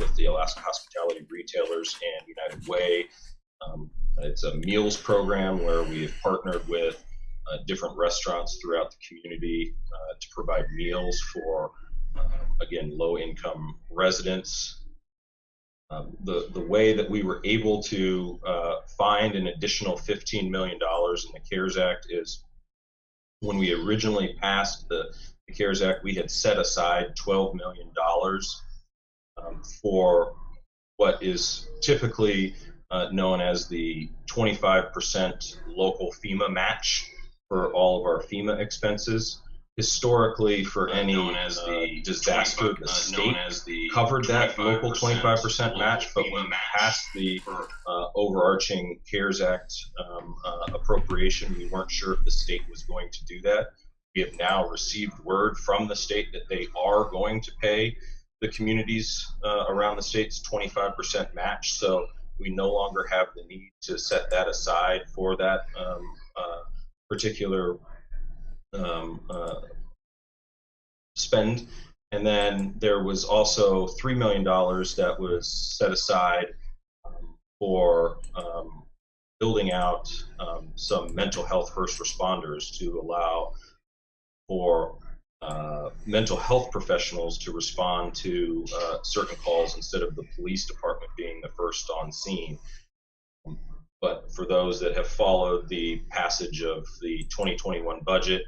with the Alaska Hospitality Retailers and United Way. It's a meals program where we have partnered with different restaurants throughout the community to provide meals for, again, low-income residents. The way that we were able to find an additional $15 million in the CARES Act is when we originally passed the CARES Act, we had set aside $12 million for what is typically known as the 25% local FEMA match for all of our FEMA expenses. Historically, for any disaster, the state covered that local 25% match, but when we passed the overarching CARES Act appropriation, we weren't sure if the state was going to do that. We have now received word from the state that they are going to pay the communities around the state's 25% match, so we no longer have the need to set that aside for that particular spend. And then there was also $3 million that was set aside for building out some mental health first responders to allow for mental health professionals to respond to certain calls instead of the police department being the first on scene. But for those that have followed the passage of the 2021 budget,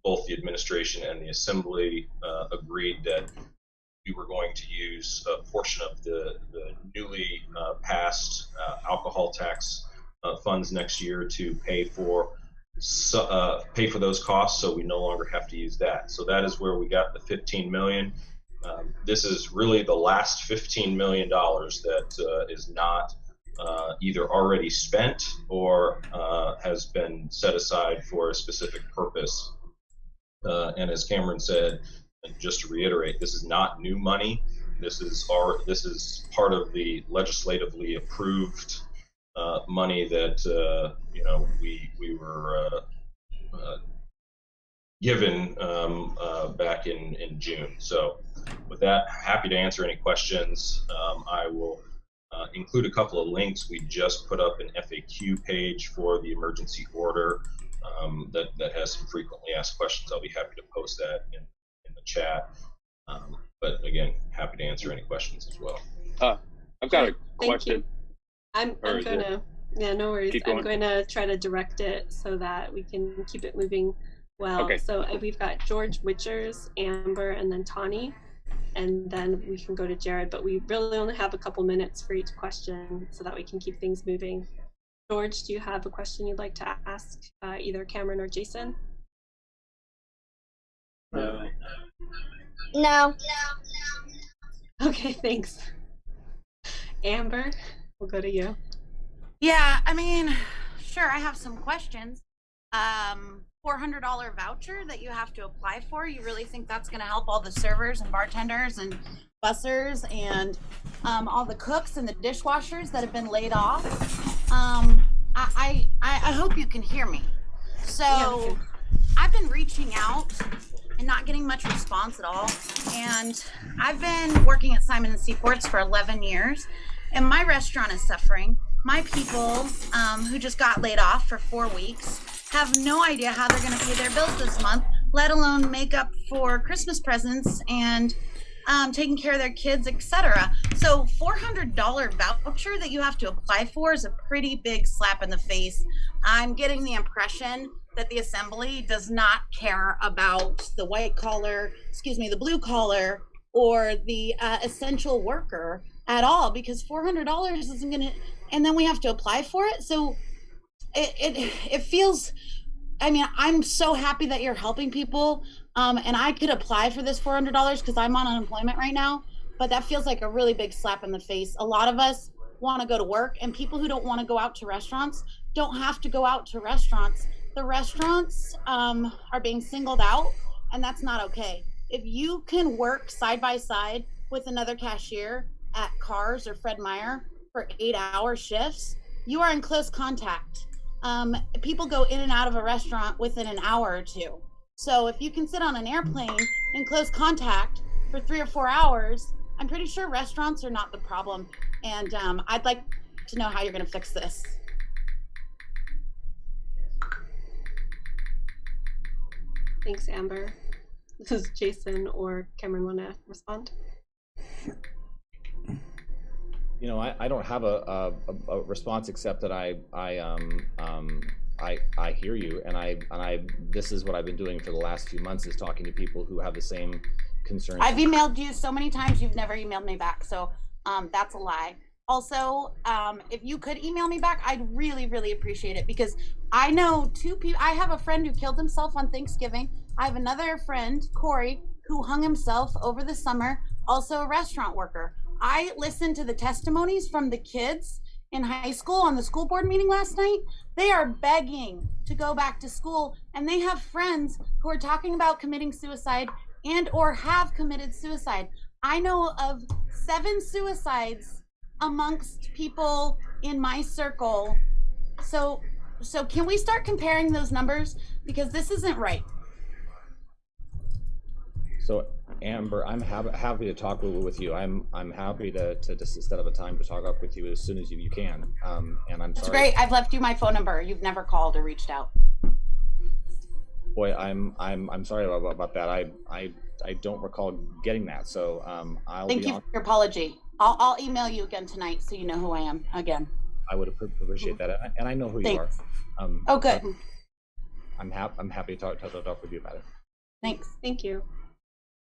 both the administration and the assembly agreed that we were going to use a portion of the newly passed alcohol tax funds next year to pay for those costs, so we no longer have to use that. So that is where we got the $15 million. This is really the last $15 million that is not either already spent or has been set aside for a specific purpose. And as Cameron said, and just to reiterate, this is not new money. This is part of the legislatively approved money that we were given back in June. So with that, happy to answer any questions. I will include a couple of links. We just put up an FAQ page for the emergency order that has some frequently asked questions. I'll be happy to post that in the chat. But again, happy to answer any questions as well. I've got a Thank question. you. I'm gonna, no worries. I'm going to try to direct it so that we can keep it moving well. Okay. So we've got George, Witchers, Amber, and then Tawny, and then we can go to Jared, but we really only have a couple minutes for each question so that we can keep things moving. George, do you have a question you'd like to ask either Cameron or Jason? No. Okay, thanks. Amber, we'll go to you. Yeah, I mean, sure, I have some questions. $400 voucher that you have to apply for, you really think that's going to help all the servers and bartenders and bussers and all the cooks and the dishwashers that have been laid off? I hope you can hear me. So yeah. I've been reaching out and not getting much response at all. And I've been working at Simon & Seaports for 11 years, and my restaurant is suffering. My people who just got laid off for 4 weeks have no idea how they're going to pay their bills this month, let alone make up for Christmas presents and taking care of their kids, etc. So $400 voucher that you have to apply for is a pretty big slap in the face. I'm getting the impression that the assembly does not care about the the blue collar or the essential worker at all, because $400 isn't going to, and then we have to apply for it. So it feels, I mean, I'm so happy that you're helping people, and I could apply for this $400 because I'm on unemployment right now, but that feels like a really big slap in the face. A lot of us want to go to work, and people who don't want to go out to restaurants don't have to go out to restaurants. The restaurants are being singled out, and that's not okay. If you can work side by side with another cashier at Cars or Fred Meyer for 8-hour shifts, you are in close contact. People go in and out of a restaurant within an hour or two. So if you can sit on an airplane in close contact for 3 or 4 hours, I'm pretty sure restaurants are not the problem, and I'd like to know how you're going to fix this. Thanks, Amber. Does Jason or Cameron want to respond? You know, I don't have a response except that I hear you, and this is what I've been doing for the last few months, is talking to people who have the same concerns. I've emailed you so many times, you've never emailed me back, so that's a lie. Also, if you could email me back, I'd really, really appreciate it, because I know two people. I have a friend who killed himself on Thanksgiving. I have another friend, Corey, who hung himself over the summer, also a restaurant worker. I listened to the testimonies from the kids in high school on the school board meeting last night. They are begging to go back to school, and they have friends who are talking about committing suicide and or have committed suicide. I know of 7 suicides amongst people in my circle. So can we start comparing those numbers? Because this isn't right. So Amber, I'm happy to talk with you. I'm happy to set up a time to talk up with you as soon as you can. And I'm That's sorry. great. I've left you my phone number. You've never called or reached out. Boy, I'm sorry about that. I don't recall getting that. So I'll Thank be you on. for your apology. I'll email you again tonight so you know who I am again. I would appreciate that, and I know who Thanks. you are. Oh, good. I'm happy to talk with you about it. Thanks. Thank you.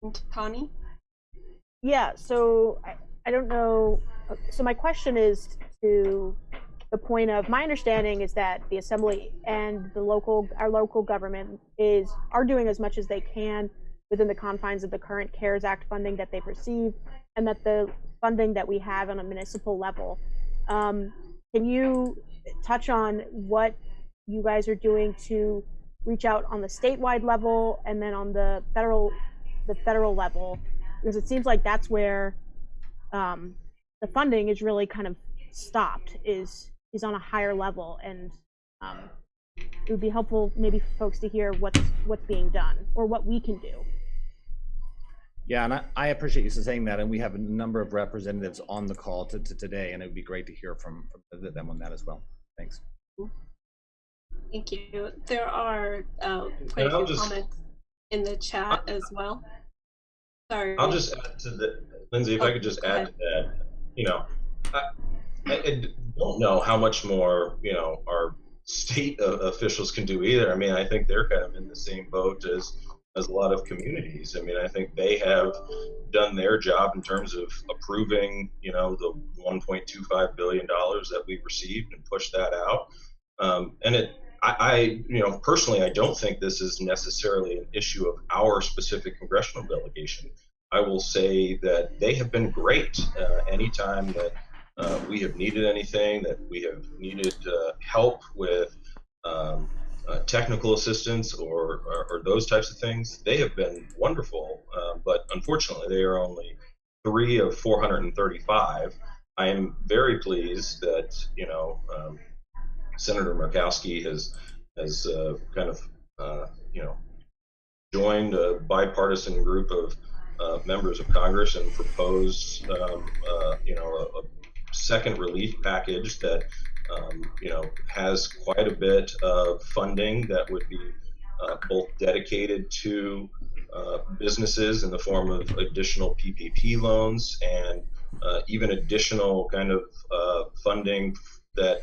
And Connie? Yeah, so I don't know. So my question is to the point of, my understanding is that the assembly and our local government are doing as much as they can within the confines of the current CARES Act funding that they've received, and that the funding that we have on a municipal level. Can you touch on what you guys are doing to reach out on the statewide level and then on the federal level, because it seems like that's where the funding is really kind of stopped, is on a higher level, and it would be helpful maybe for folks to hear what's being done or what we can do. Yeah, and I appreciate you saying that, and we have a number of representatives on the call today, and it would be great to hear from them on that as well. Thanks. Thank you. There are quite a few comments in the chat as well. Sorry. I'll just add to that, Lindsay, if I could just add to that. You know, I don't know how much more, you know, our state officials can do either. I mean, I think they're kind of in the same boat as a lot of communities. I mean, I think they have done their job in terms of approving, you know, the $1.25 billion that we received and pushed that out. And I, you know, personally, I don't think this is necessarily an issue of our specific congressional delegation. I will say that they have been great anytime that we have needed anything, that we have needed help with technical assistance or those types of things. They have been wonderful, but unfortunately, they are only 3 of 435. I am very pleased that, you know, Senator Murkowski has kind of you know, joined a bipartisan group of members of Congress and proposed you know, a second relief package that you know, has quite a bit of funding that would be both dedicated to businesses in the form of additional PPP loans and even additional kind of funding that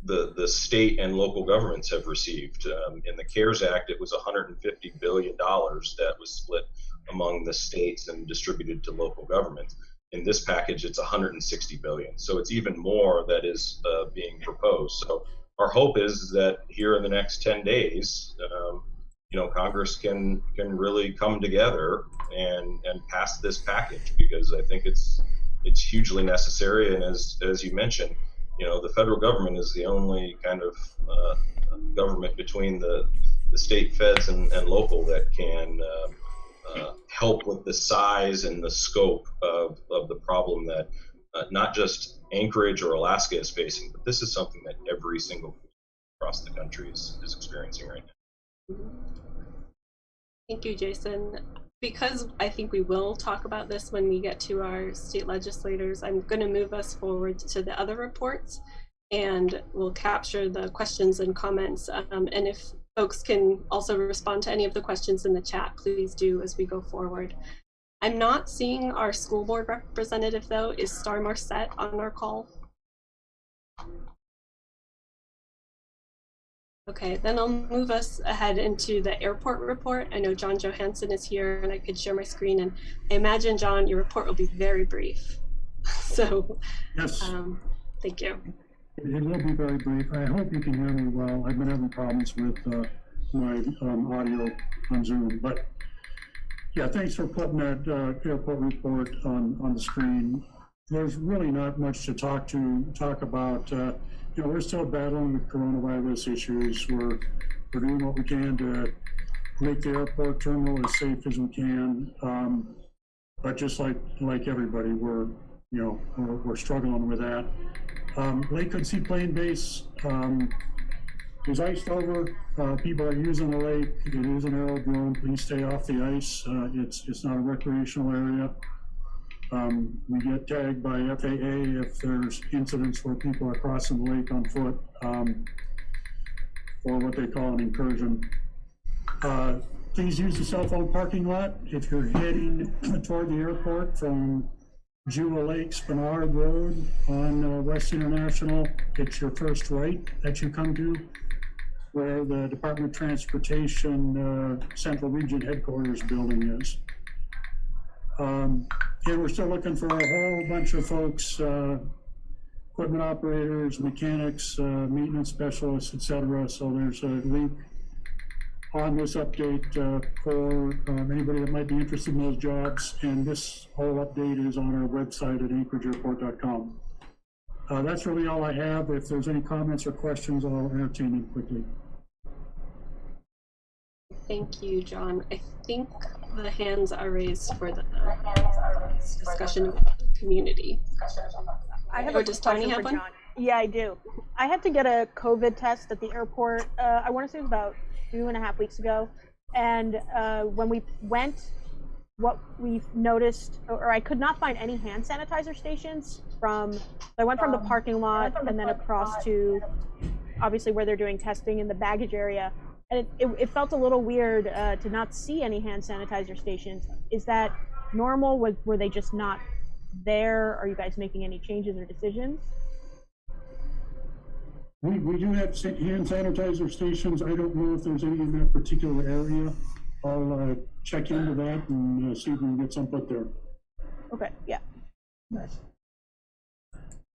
the state and local governments have received. In the CARES Act, it was $150 billion that was split among the states and distributed to local governments. In this package, it's $160 billion. So it's even more that is being proposed. So our hope is that here in the next 10 days, you know, Congress can really come together and pass this package, because I think it's hugely necessary. And as you mentioned, you know, the federal government is the only kind of government between the state feds and local that can help with the size and the scope of the problem that not just Anchorage or Alaska is facing, but this is something that every single across the country is experiencing right now. Thank you, Jason. because I think we will talk about this when we get to our state legislators, I'm going to move us forward to the other reports, and we'll capture the questions and comments. And if folks can also respond to any of the questions in the chat, please do as we go forward. I'm not seeing our school board representative though. Is Star Marset on our call? Okay, then I'll move us ahead into the airport report. I know John Johansson is here and I could share my screen, and I imagine, John, your report will be very brief. So, yes, thank you. it will be very brief. I hope you can hear me well. I've been having problems with my audio on Zoom, but yeah, thanks for putting that airport report on the screen. There's really not much to talk about. You know, we're still battling with coronavirus issues. We're doing what we can to make the airport terminal as safe as we can. But just like everybody, we're struggling with that. Lakewood Seaplane Base is iced over. People are using the lake. It is an aerodrome. Please stay off the ice. It's not a recreational area. We get tagged by FAA if there's incidents where people are crossing the lake on foot for what they call an incursion. Please use the cell phone parking lot if you're heading toward the airport from Jewel Lake, Spenard Road on West International. It's your first right that you come to, where the Department of Transportation Central Region Headquarters building is. And we're still looking for a whole bunch of folks, equipment operators, mechanics, maintenance specialists, etc. So there's a link on this update for anybody that might be interested in those jobs. And this whole update is on our website at anchorageairport.com. That's really all I have. If there's any comments or questions, I'll entertain them quickly. Thank you, John. I think the hands are raised for the discussion of the community. I have Or a does Tony question have for one? John. Yeah, I do. I had to get a COVID test at the airport. I want to say it was about 2.5 weeks ago. And when we went, what we noticed, or I could not find any hand sanitizer stations I went from the parking lot and then across to obviously where they're doing testing in the baggage area. And it felt a little weird to not see any hand sanitizer stations. Is that normal? Were they just not there? Are you guys making any changes or decisions? We do have hand sanitizer stations. I don't know if there's any in that particular area. I'll check into that and see if we can get some put there. Okay, yeah.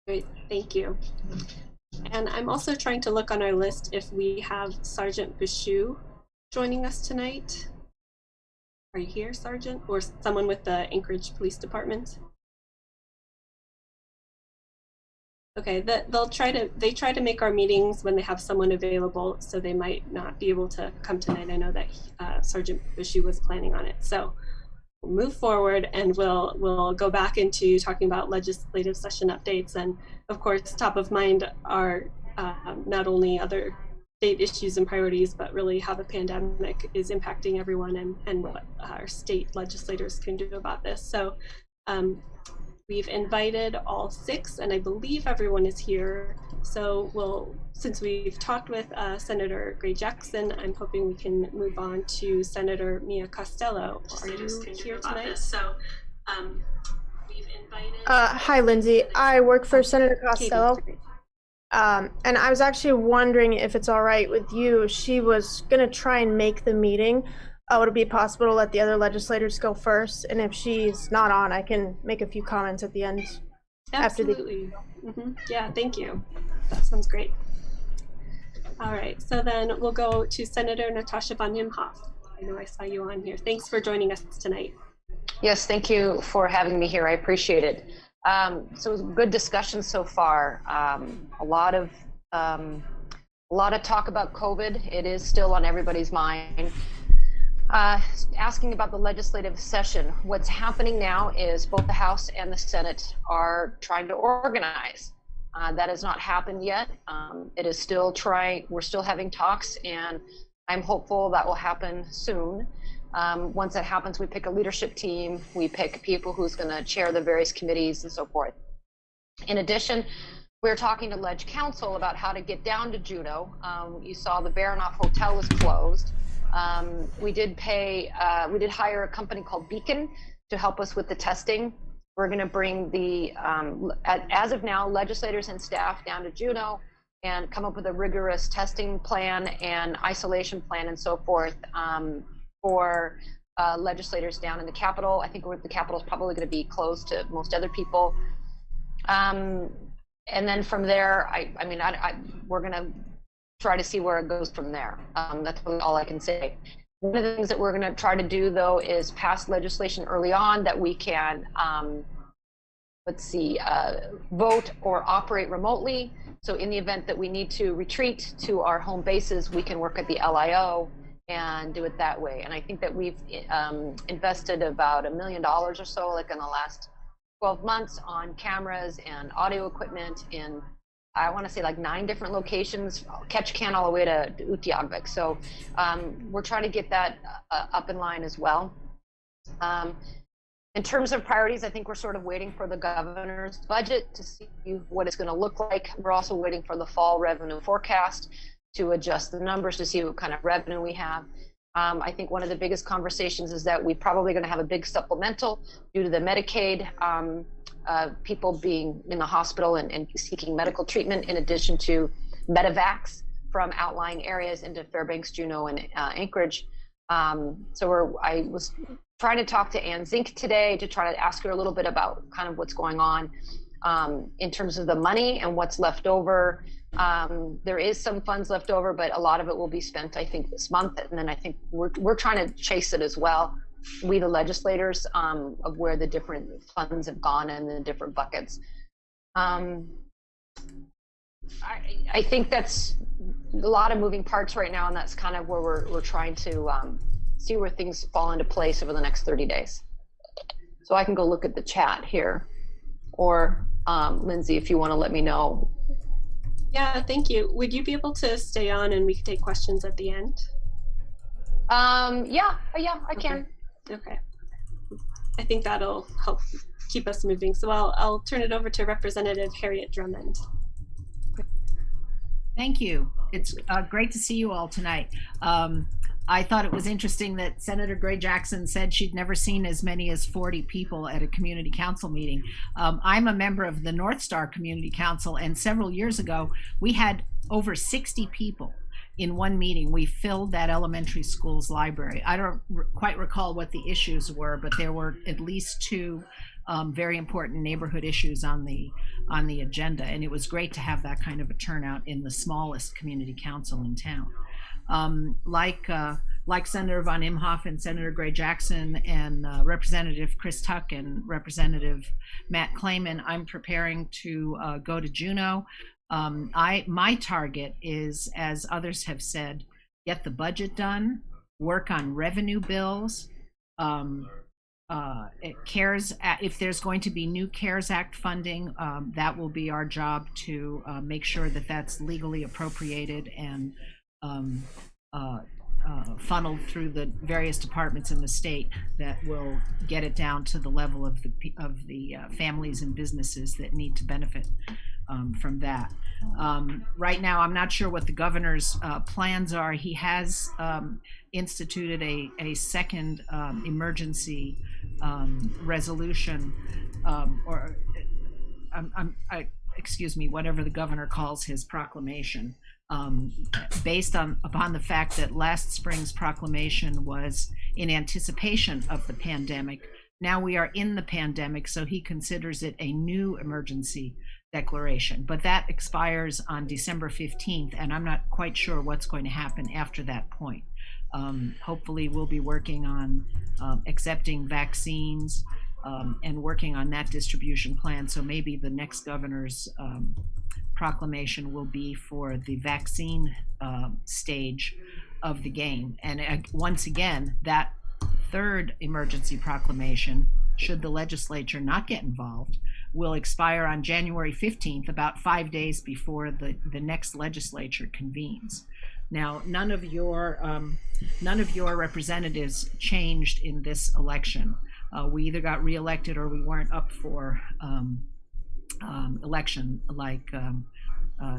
Great, thank you. And I'm also trying to look on our list if we have Sergeant Bishu joining us tonight. Are you here, Sergeant? Or someone with the Anchorage Police Department? Okay, they try to make our meetings when they have someone available, so they might not be able to come tonight. I know that Sergeant Bishu was planning on it. So we'll move forward and we'll go back into talking about legislative session updates. And of course, top of mind are not only other state issues and priorities, but really how the pandemic is impacting everyone and what our state legislators can do about this. So we've invited all 6, and I believe everyone is here. So since we've talked with Senator Gray Jackson, I'm hoping we can move on to Senator Mia Costello. Are you here tonight? So we've invited. Hi, Lindsay. I work for Senator Costello. And I was actually wondering if it's all right with you. She was going to try and make the meeting. Would it be possible to let the other legislators go first? And if she's not on, I can make a few comments at the end. Absolutely. Yeah, thank you. That sounds great. All right, so then we'll go to Senator Natasha von Imhoff. I know I saw you on here. Thanks for joining us tonight. Yes, thank you for having me here. I appreciate it. So it was a good discussion so far. A lot of talk about COVID. It is still on everybody's mind. Asking about the legislative session. What's happening now is both the House and the Senate are trying to organize. That has not happened yet. It is still we're still having talks, and I'm hopeful that will happen soon. Once that happens, we pick a leadership team, we pick people who's going to chair the various committees and so forth. In addition, we're talking to Ledge Council about how to get down to Juneau. You saw the Baranoff Hotel is closed. We did hire a company called Beacon to help us with the testing. We're going to bring the, as of now, legislators and staff down to Juneau and come up with a rigorous testing plan and isolation plan and so forth for legislators down in the Capitol. I think the Capitol is probably going to be closed to most other people. And then from there, we're going to try to see where it goes from there. That's really all I can say. One of the things that we're going to try to do, though, is pass legislation early on that we can, vote or operate remotely. So in the event that we need to retreat to our home bases, we can work at the LIO and do it that way. And I think that we've invested about $1 million or so, like in the last 12 months, on cameras and audio equipment in, I want to say, like 9 different locations, Ketchikan all the way to Utqiagvik. So we're trying to get that up in line as well. In terms of priorities, I think we're sort of waiting for the governor's budget to see what it's going to look like. We're also waiting for the fall revenue forecast to adjust the numbers to see what kind of revenue we have. I think one of the biggest conversations is that we're probably going to have a big supplemental due to the Medicaid people being in the hospital and seeking medical treatment, in addition to medevacs from outlying areas into Fairbanks, Juneau, and Anchorage. I was trying to talk to Ann Zink today to try to ask her a little bit about kind of what's going on in terms of the money and what's left over. There is some funds left over, but a lot of it will be spent, I think, this month. And then I think we're trying to chase it as well, we the legislators, of where the different funds have gone and the different buckets. I think that's a lot of moving parts right now, and that's kind of where we're trying to see where things fall into place over the next 30 days. So I can go look at the chat here, or Lindsay, if you want to let me know. Yeah, thank you. Would you be able to stay on and we could take questions at the end? Yeah, I can. Okay. I think that'll help keep us moving. So I'll turn it over to Representative Harriet Drummond. Thank you. It's great to see you all tonight. I thought it was interesting that Senator Gray Jackson said she'd never seen as many as 40 people at a community council meeting. I'm a member of the North Star Community Council, and several years ago, we had over 60 people in one meeting. We filled that elementary school's library. I don't quite recall what the issues were, but there were at least 2 very important neighborhood issues on the agenda, and it was great to have that kind of a turnout in the smallest community council in town. Like Senator von Imhoff and Senator Gray Jackson and Representative Chris Tuck and Representative Matt Clayman, I'm preparing to go to Juneau. My target is, as others have said, get the budget done, work on revenue bills, if there's going to be new CARES Act funding, that will be our job to make sure that that's legally appropriated and funneled through the various departments in the state that will get it down to the level of the families and businesses that need to benefit from that. Right now, I'm not sure what the governor's plans are. He has instituted a second emergency resolution, excuse me, whatever the governor calls his proclamation, based upon the fact that last spring's proclamation was in anticipation of the pandemic. Now we are in the pandemic, so he considers it a new emergency declaration. But that expires on December 15th, and I'm not quite sure what's going to happen after that point. Hopefully we'll be working on accepting vaccines and working on that distribution plan. So maybe the next governor's proclamation will be for the vaccine stage of the game. And once again, that third emergency proclamation, should the legislature not get involved, will expire on January 15th, about 5 days before the next legislature convenes. Now, none of your representatives changed in this election. We either got reelected or we weren't up for election, like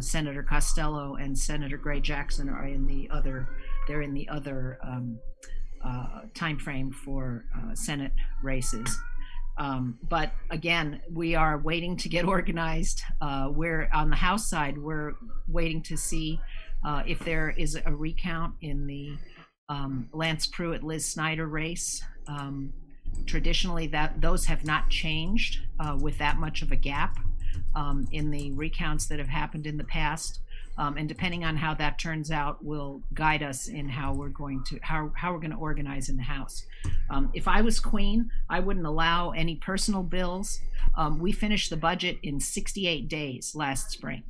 Senator Costello and Senator Gray Jackson are in the other. They're in the other time frame for Senate races. But again, we are waiting to get organized. We're on the House side. We're waiting to see if there is a recount in the Lance Pruitt, Liz Snyder race. Traditionally, those have not changed with that much of a gap in the recounts that have happened in the past. And depending on how that turns out will guide us in how we're going to organize in the House. If I was Queen, I wouldn't allow any personal bills. We finished the budget in 68 days last spring.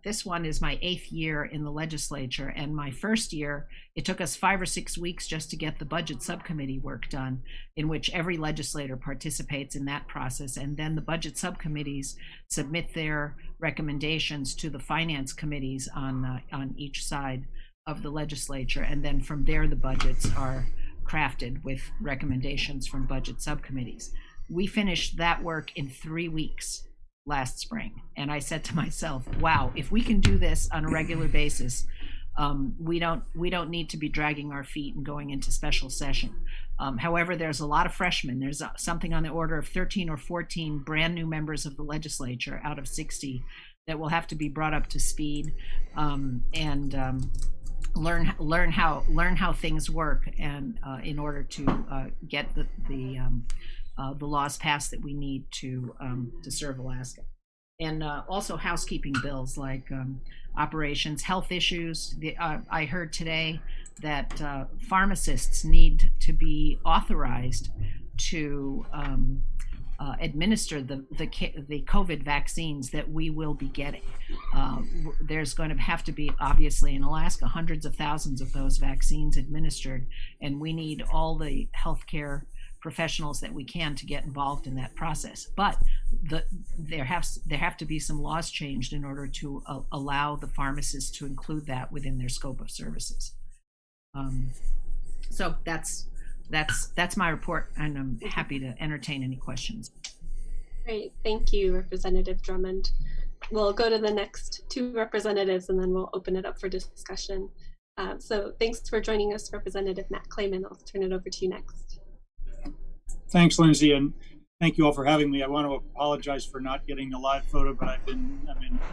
This one is my 8th year in the legislature, and my first year, it took us 5 or 6 weeks just to get the budget subcommittee work done, in which every legislator participates in that process, and then the budget subcommittees submit their recommendations to the finance committees on each side of the legislature, and then from there the budgets are crafted with recommendations from budget subcommittees. We finished that work in 3 weeks last spring, and I said to myself, wow, if we can do this on a regular basis, we don't need to be dragging our feet and going into special session. However, there's a lot of freshmen. There's something on the order of 13 or 14 brand new members of the legislature out of 60 that will have to be brought up to speed and learn how things work, and in order to get the laws passed that we need to serve Alaska. And also housekeeping bills like operations, health issues. I heard today that pharmacists need to be authorized to administer the COVID vaccines that we will be getting. There's going to have to be, obviously in Alaska, hundreds of thousands of those vaccines administered, and we need all the healthcare professionals that we can to get involved in that process. But there have to be some laws changed in order to allow the pharmacists to include that within their scope of services. So that's my report, and I'm happy to entertain any questions. Great, thank you, Representative Drummond. We'll go to the next 2 representatives and then we'll open it up for discussion. So thanks for joining us, Representative Matt Clayman. I'll turn it over to you next. Thanks, Lindsay, and thank you all for having me. I want to apologize for not getting the live photo, but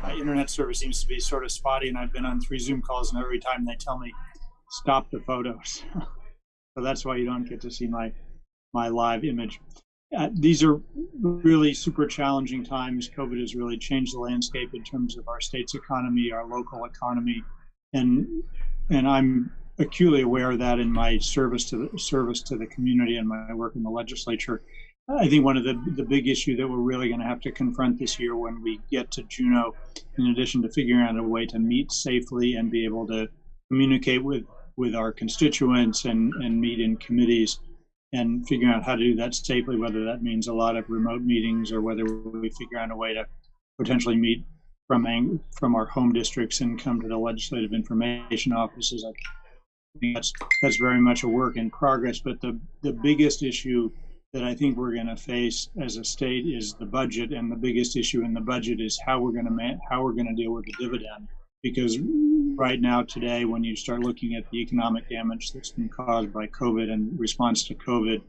my internet service seems to be sort of spotty, and I've been on 3 Zoom calls, and every time they tell me stop the photos. So that's why you don't get to see my live image. These are really super challenging times. COVID has really changed the landscape in terms of our state's economy, our local economy, and I'm acutely aware of that in my service to the community and my work in the legislature. I think one of the big issue that we're really going to have to confront this year when we get to Juneau, in addition to figuring out a way to meet safely and be able to communicate with our constituents and meet in committees and figuring out how to do that safely, whether that means a lot of remote meetings or whether we figure out a way to potentially meet from our home districts and come to the legislative information offices. I think that's very much a work in progress, but the biggest issue that I think we're going to face as a state is the budget, and the biggest issue in the budget is how we're going to deal with the dividend. Because right now, today, when you start looking at the economic damage that's been caused by COVID and response to COVID,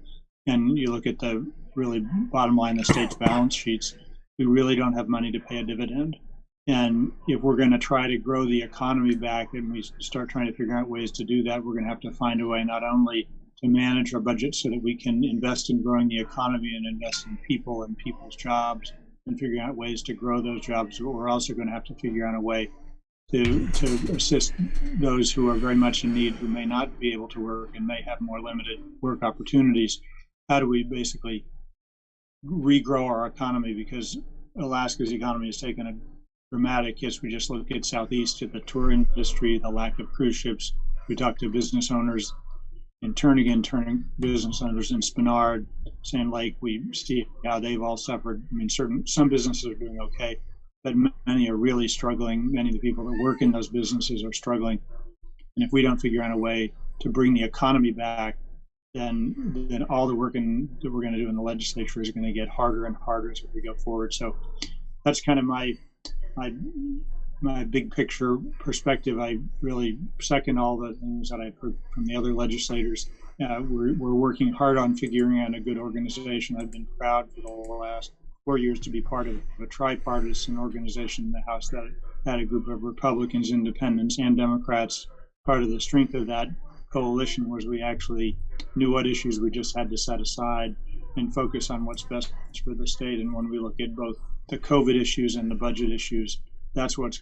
and you look at the really bottom line, the state's balance sheets, we really don't have money to pay a dividend. And if we're going to try to grow the economy back and we start trying to figure out ways to do that, we're going to have to find a way not only to manage our budget so that we can invest in growing the economy and invest in people and people's jobs and figuring out ways to grow those jobs, but we're also going to have to figure out a way to assist those who are very much in need, who may not be able to work and may have more limited work opportunities. How do we basically regrow our economy? Because Alaska's economy has taken a dramatic hit. We just look at Southeast, at the tour industry, the lack of cruise ships. We talk to business owners in turning business owners in Spenard, Sand Lake. We see how they've all suffered. I mean, some businesses are doing okay, but many are really struggling. Many of the people that work in those businesses are struggling. And if we don't figure out a way to bring the economy back, then all the work that we're going to do in the legislature is going to get harder and harder as we go forward. So that's kind of my big picture perspective. I really second all the things that I've heard from the other legislators. We're working hard on figuring out a good organization. I've been proud for the last 4 years to be part of a tripartisan organization in the House that had a group of Republicans, Independents, and Democrats. Part of the strength of that coalition was we actually knew what issues we just had to set aside and focus on what's best for the state. And when we look at both the COVID issues and the budget issues, that's what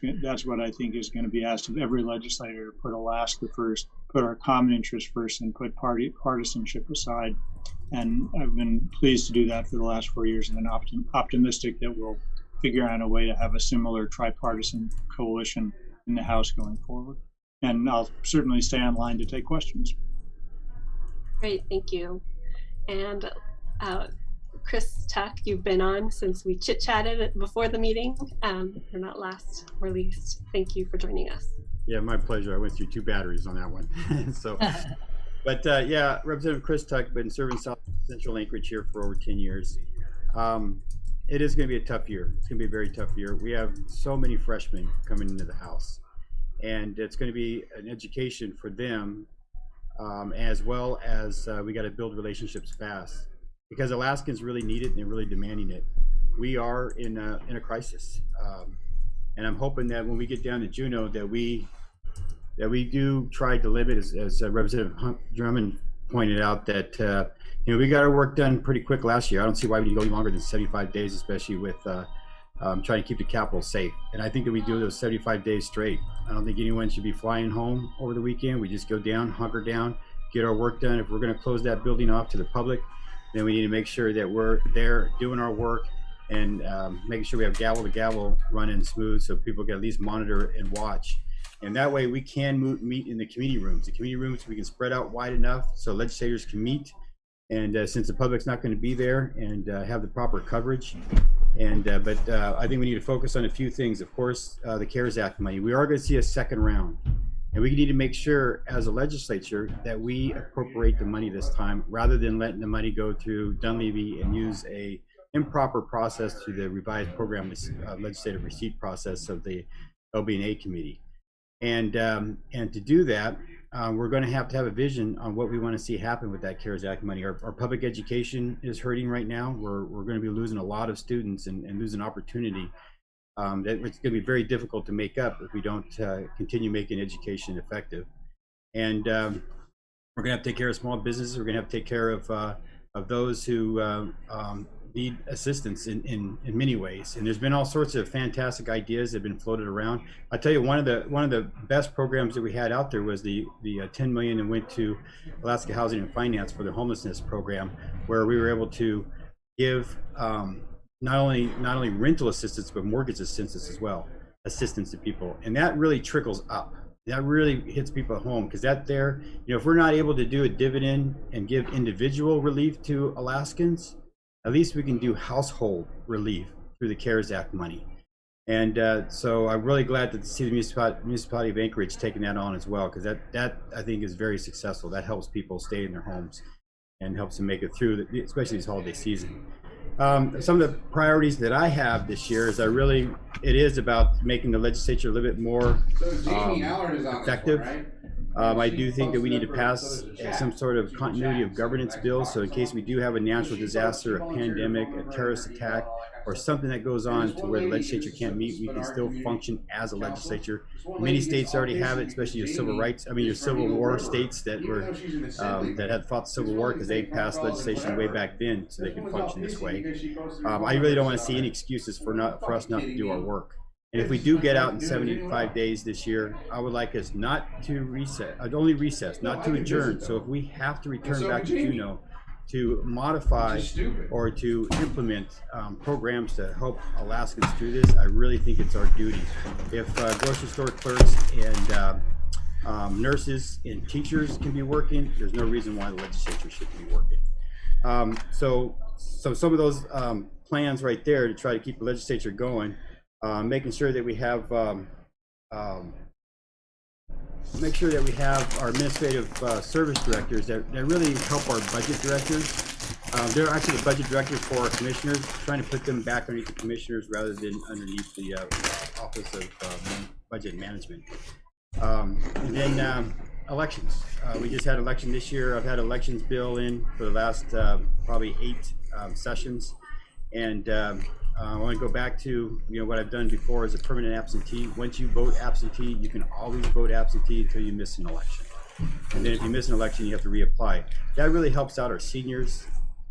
I think is going to be asked of every legislator, to put Alaska first, put our common interest first, and put partisanship aside. And I've been pleased to do that for the last 4 years, and I'm optimistic that we'll figure out a way to have a similar tripartisan coalition in the House going forward. And I'll certainly stay online to take questions. Great, thank you. And Chris Tuck, you've been on since we chit-chatted before the meeting. We're not last or least. Thank you for joining us. Yeah, my pleasure. I went through 2 batteries on that one. So, but yeah, Representative Chris Tuck, been serving South Central Anchorage here for over 10 years. It is going to be a tough year. It's going to be a very tough year. We have so many freshmen coming into the House, and it's going to be an education for them, as well as we got to build relationships fast, because Alaskans really need it and they're really demanding it. We are in a crisis, and I'm hoping that when we get down to Juneau that we do try to limit, as Representative Drummond pointed out, that we got our work done pretty quick last year. I don't see why we need to go longer than 75 days, especially with trying to keep the Capitol safe. And I think that we do those 75 days straight. I don't think anyone should be flying home over the weekend. We just go down, hunker down, get our work done. If we're going to close that building off to the public, then we need to make sure that we're there doing our work and making sure we have gavel to gavel running smooth, so people can at least monitor and watch. And that way we can meet in the committee rooms. The committee rooms, we can spread out wide enough so legislators can meet. And since the public's not going to be there, and have the proper coverage. And but I think we need to focus on a few things. Of course, the CARES Act money. We are going to see a second round. And we need to make sure as a legislature that we appropriate the money this time, rather than letting the money go through Dunleavy and use a improper process through the revised program legislative receipt process of the LB&A committee. And to do that, we're going to have a vision on what we want to see happen with that CARES Act money. Our public education is hurting right now. We're going to be losing a lot of students and losing opportunity. That it's going to be very difficult to make up if we don't continue making education effective. And we're going to have to take care of small businesses. We're going to have to take care of those who need assistance in many ways. And there's been all sorts of fantastic ideas that have been floated around. I tell you, one of the best programs that we had out there was the 10 million that went to Alaska Housing and Finance for the homelessness program, where we were able to give not only rental assistance but mortgage assistance as well, assistance to people. And that really trickles up. That really hits people at home, because if we're not able to do a dividend and give individual relief to Alaskans, at least we can do household relief through the CARES Act money. And so I'm really glad to see the municipality of Anchorage taking that on as well, because that I think is very successful. That helps people stay in their homes and helps them make it through, especially this holiday season. Some of the priorities that I have this year is it is about making the legislature a little bit more effective. I do think that we need to pass some sort of continuity of governance bill, so in case we do have a natural disaster, a pandemic, a terrorist attack, or something that goes on to where the legislature can't meet, we can still function as a legislature. Many states already have it, especially your Civil War states that had fought the Civil War, because they passed legislation way back then so they can function this way. I really don't want to see any excuses for us not to do our work. And if we do get out in 75 days this year, I would like us not to only recess, not to adjourn. So if we have to return back to Juneau to modify or to implement programs to help Alaskans through this, I really think it's our duty. If grocery store clerks and nurses and teachers can be working, there's no reason why the legislature shouldn't be working. So some of those plans right there to try to keep the legislature going making sure that we have make sure that we have our administrative service directors that really help our budget directors. They're actually the budget directors for our commissioners, trying to put them back underneath the commissioners rather than underneath the Office of Budget Management. And then elections. We just had election this year. I've had elections bill in for the last probably 8 sessions. And I want to go back to what I've done before as a permanent absentee. Once you vote absentee, you can always vote absentee until you miss an election. And then if you miss an election, you have to reapply. That really helps out our seniors.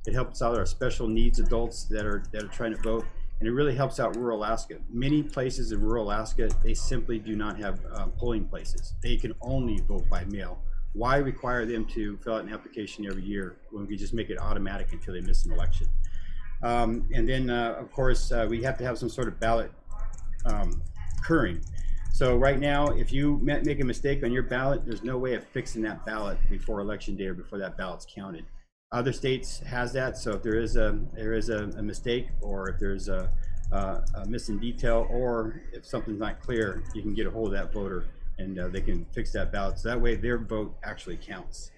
It helps out our special needs adults that are trying to vote, and it really helps out rural Alaska. Many places in rural Alaska, they simply do not have polling places. They can only vote by mail. Why require them to fill out an application every year when we just make it automatic until they miss an election? And then, of course, we have to have some sort of ballot occurring. So right now, if you make a mistake on your ballot, there's no way of fixing that ballot before election day or before that ballot's counted. Other states has that, so if there is a mistake, or if there's a missing detail, or if something's not clear, you can get a hold of that voter and they can fix that ballot. So that way their vote actually counts.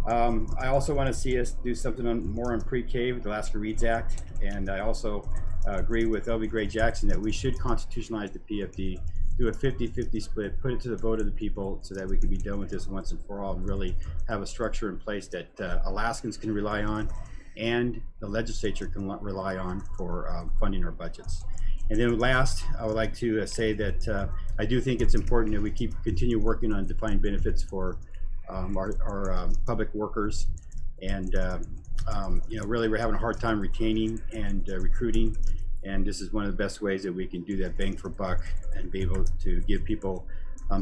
I also want to see us do something more on pre-K with the Alaska Reads Act, and I also agree with L.B. Gray Jackson that we should constitutionalize the PFD, do a 50-50 split, put it to the vote of the people so that we can be done with this once and for all, and really have a structure in place that Alaskans can rely on and the legislature can rely on for funding our budgets. And then last, I would like to say that I do think it's important that we continue working on defined benefits for our public workers, and really we're having a hard time retaining and recruiting, and this is one of the best ways that we can do that bang for buck and be able to give people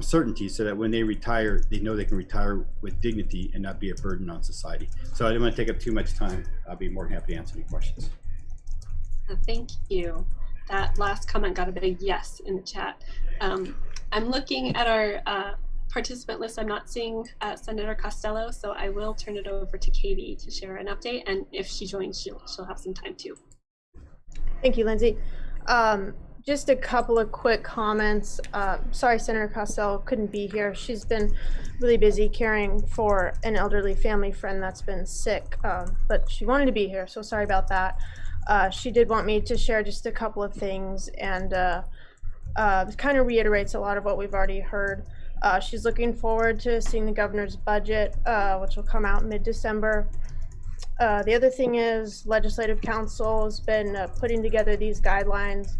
certainty so that when they retire, they know they can retire with dignity and not be a burden on society. So I don't want to take up too much time. I'll be more than happy to answer any questions. Thank you. That last comment got a big yes in the chat. I'm looking at our participant list. I'm not seeing Senator Costello, so I will turn it over to Katie to share an update, and if she joins, she'll have some time too. Thank you, Lindsay. Just a couple of quick comments. Sorry, Senator Costello couldn't be here. She's been really busy caring for an elderly family friend that's been sick, but she wanted to be here, so sorry about that. She did want me to share just a couple of things, and kind of reiterates a lot of what we've already heard. She's looking forward to seeing the governor's budget, which will come out mid-December. The other thing is Legislative Council has been putting together these guidelines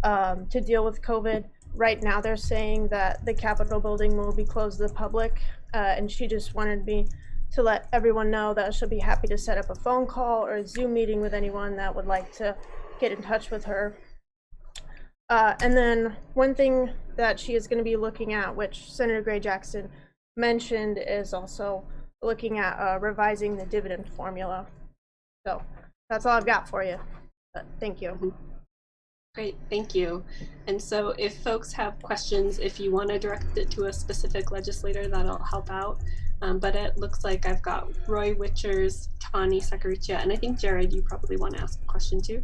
to deal with COVID. Right now they're saying that the Capitol building will be closed to the public, and she just wanted me to let everyone know that she'll be happy to set up a phone call or a Zoom meeting with anyone that would like to get in touch with her. And then one thing that she is going to be looking at, which Senator Gray Jackson mentioned, is also looking at revising the dividend formula. So that's all I've got for you. But thank you. Great, thank you. And so if folks have questions, if you want to direct it to a specific legislator, that'll help out. But it looks like I've got Roy Witchers, Tani Sakaricha, and I think Jared, you probably want to ask a question too.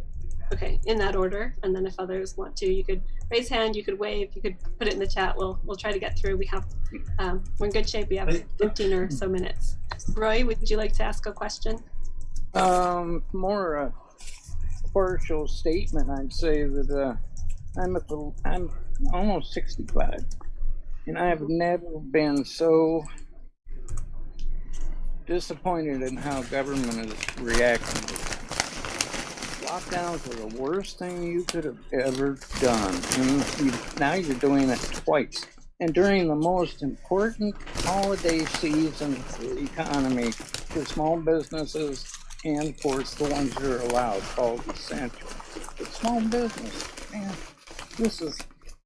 Okay, in that order, and then if others want to, you could raise hand, you could wave, you could put it in the chat. We'll try to get through. We have we're in good shape. We have 15 or so minutes. Roy, would you like to ask a question? More a partial statement. I'd say that I'm almost 65, and I have never been so disappointed in how government is reacting to it. Lockdowns are the worst thing you could have ever done, and now you're doing it twice, and during the most important holiday season for the economy, for small businesses, and of course the ones that are allowed, called essential. But small business, man, this is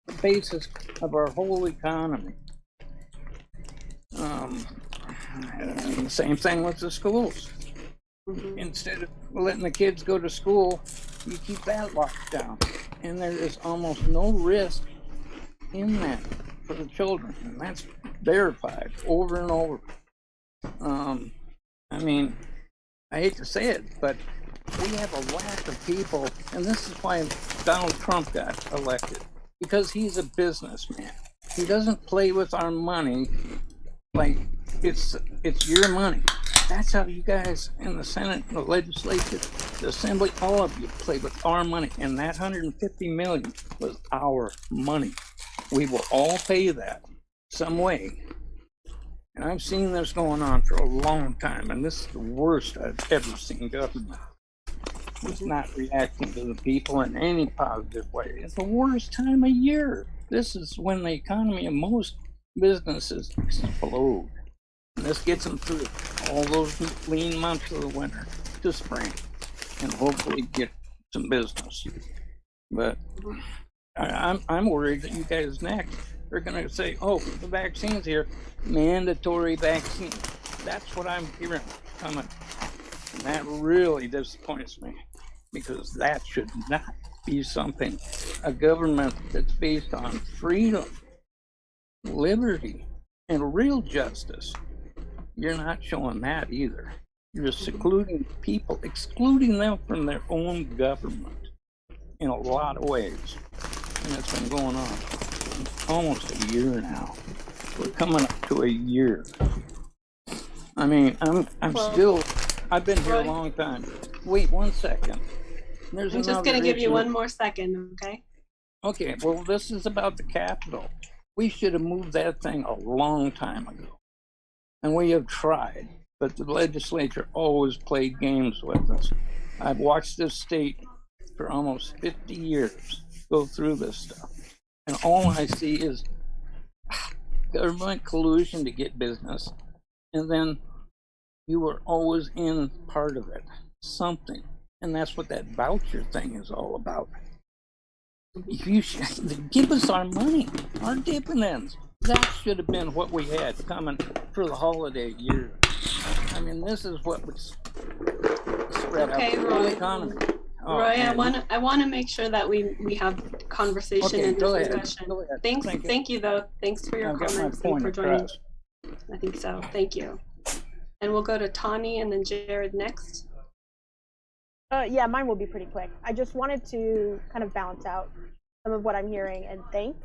the basis of our whole economy. And the same thing with the schools. Instead of letting the kids go to school, you keep that locked down, and there is almost no risk in that for the children, and that's verified over and over. I mean, I hate to say it, but we have a lack of people, and this is why Donald Trump got elected. because he's a businessman. He doesn't play with our money like it's your money. That's how you guys in the Senate, the legislature, the assembly, all of you play with our money. And that 150 million was our money. We will all pay that some way. And I've seen this going on for a long time, and this is the worst I've ever seen government. It's not reacting to the people in any positive way. It's the worst time of year. This is when the economy of most businesses explode. And this gets them through all those lean months of the winter to spring, and hopefully get some business. But I'm worried that you guys next are going to say, "Oh, the vaccine's here, mandatory vaccine." That's what I'm hearing coming, and that really disappoints me, because that should not be something. A government that's based on freedom, liberty, and real justice. You're not showing that either. You're secluding people, excluding them from their own government in a lot of ways. And it's been going on for almost a year now. We're coming up to a year. I mean, I've been here a long time. Wait 1 second. I'm just going to give you one more second, okay? Okay, well, this is about the Capitol. We should have moved that thing a long time ago. And we have tried, but the legislature always played games with us. I've watched this state for almost 50 years go through this stuff. And all I see is government collusion to get business. And then you were always in part of it, something. And that's what that voucher thing is all about. You should give us our money, our dividends. That should have been what we had coming for the holiday year. I mean, this is what was spread out the whole economy. Oh, Roy, man. I want to make sure that we have conversation and discussion. Go ahead. Thank you though. Thanks for your comments and for joining. I think so. Thank you. And we'll go to Tawny and then Jared next. Yeah, mine will be pretty quick. I just wanted to kind of balance out some of what I'm hearing and thank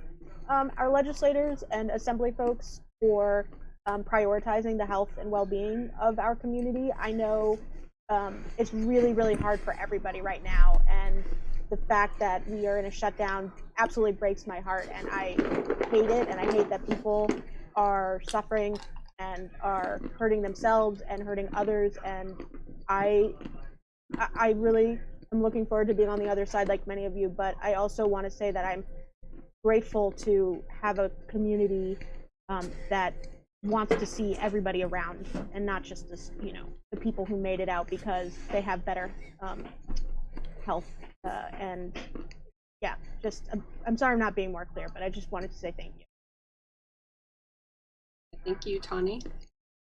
our legislators and assembly folks for prioritizing the health and well-being of our community. I know it's really, really hard for everybody right now, and the fact that we are in a shutdown absolutely breaks my heart, and I hate it, and I hate that people are suffering and are hurting themselves and hurting others, and I really am looking forward to being on the other side like many of you, but I also want to say that I'm grateful to have a community that wants to see everybody around and not just this, the people who made it out because they have better health and yeah, I'm sorry I'm not being more clear, but I just wanted to say thank you. Thank you, Tawny. And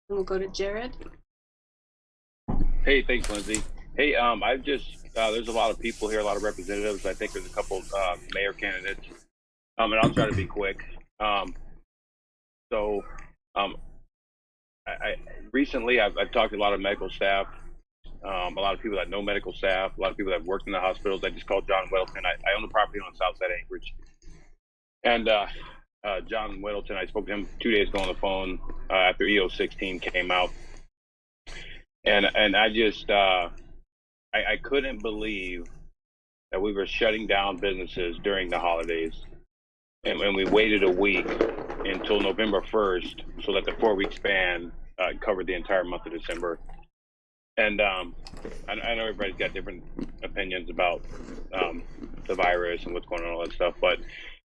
we'll go to Jared. Hey, thanks, Lindsay. Hey, I've just there's a lot of people here, a lot of representatives. I think there's a couple mayor candidates, and I'll try to be quick. I recently I've talked to a lot of medical staff, a lot of people that know medical staff, a lot of people that have worked in the hospitals. I just called John Weddleton. I own a property on the south side of Anchorage, and John Weddleton, I spoke to him 2 days ago on the phone after EO16 came out, and I just I couldn't believe that we were shutting down businesses during the holidays, and we waited a week until November 1st so that the 4-week span covered the entire month of December. And I know everybody's got different opinions about the virus and what's going on and all that stuff, but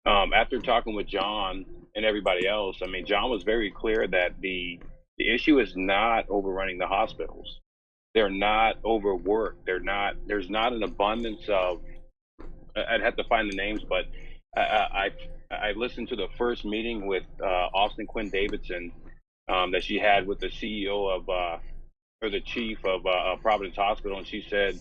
after talking with John and everybody else, I mean, John was very clear that the issue is not overrunning the hospitals. They're not overworked. There's not an abundance of, I'd have to find the names, but I listened to the first meeting with Austin Quinn Davidson that she had with the CEO of, or the chief of Providence Hospital, and she said,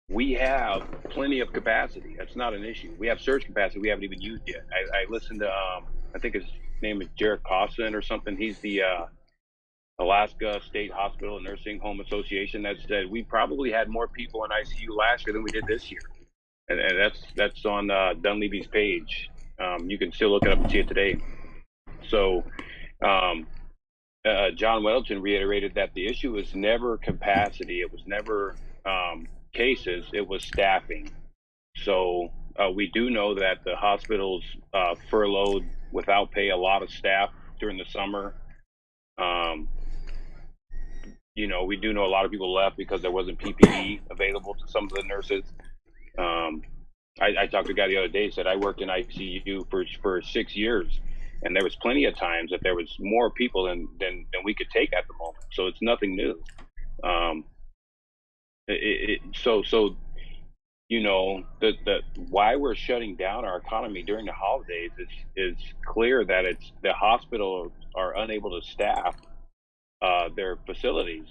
we have plenty of capacity. That's not an issue. We have surge capacity we haven't even used yet. I listened to, I think his name is Jared Costin or something. He's the Alaska State Hospital and Nursing Home Association that said we probably had more people in ICU last year than we did this year. And that's on Dunleavy's page. You can still look it up and see it today. So John Weldon reiterated that the issue was never capacity. It was never cases. It was staffing. So we do know that the hospitals furloughed without pay a lot of staff during the summer. You know, we do know a lot of people left because there wasn't PPE available to some of the nurses. I talked to a guy the other day, said I worked in ICU for 6 years, and there was plenty of times that there was more people than we could take at the moment. So it's nothing new. So you know, the why we're shutting down our economy during the holidays is clear that it's the hospitals are unable to staff their facilities,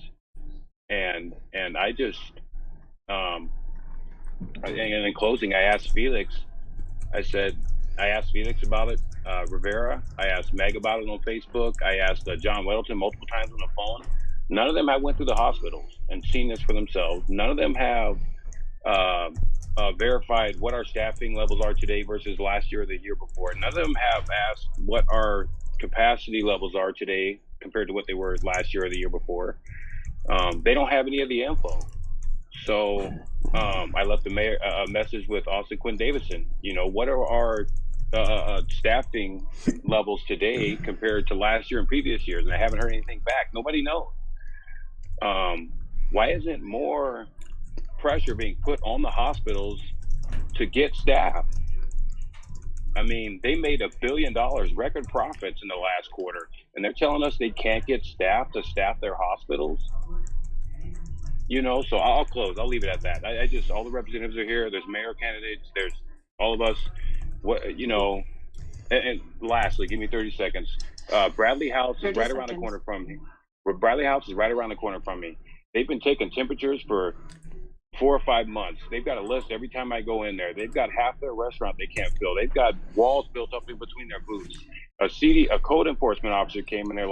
and I just and in closing, I asked Felix about it, Rivera. I asked Meg about it on Facebook. I asked John Weldon multiple times on the phone. None of them have went through the hospitals and seen this for themselves. None of them have verified what our staffing levels are today versus last year or the year before. None of them have asked what our capacity levels are today compared to what they were last year or the year before. They don't have any of the info. So I left the mayor a message with Austin Quinn Davidson. You know, what are our staffing levels today compared to last year and previous years? And I haven't heard anything back. Nobody knows. Why isn't more pressure being put on the hospitals to get staff? I mean, they made $1 billion record profits in the last quarter, and they're telling us they can't get staff to staff their hospitals. You know, so I'll close. I'll leave it at that. I just, all the representatives are here. There's mayor candidates. There's all of us. What, you know, and lastly, give me 30 seconds. Bradley House is right around the corner from me. Bradley House is right around the corner from me. They've been taking temperatures for 4 or 5 months. They've got a list every time I go in there. They've got half their restaurant they can't fill. They've got walls built up in between their booths. A code enforcement officer came in there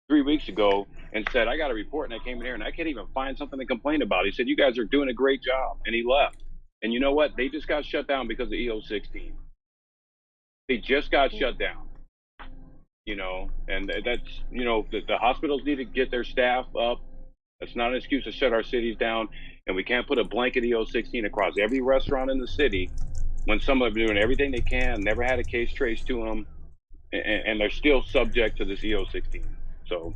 3 weeks ago and said, I got a report, and I came in here and I can't even find something to complain about. He said, you guys are doing a great job. And he left. And you know what? They just got shut down because of EO16. They just got shut down. You know, and that's, you know, the hospitals need to get their staff up. That's not an excuse to shut our cities down. And we can't put a blanket EO16 across every restaurant in the city when some of them are doing everything they can, never had a case traced to them, and they're still subject to this EO16. So.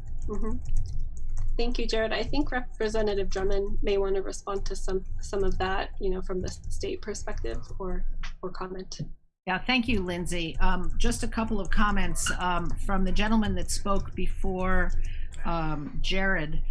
Thank you, Jared. I think Representative Drummond may want to respond to some of that, you know, from the state perspective or comment. Yeah, thank you, Lindsay. Just a couple of comments from the gentleman that spoke before Jared.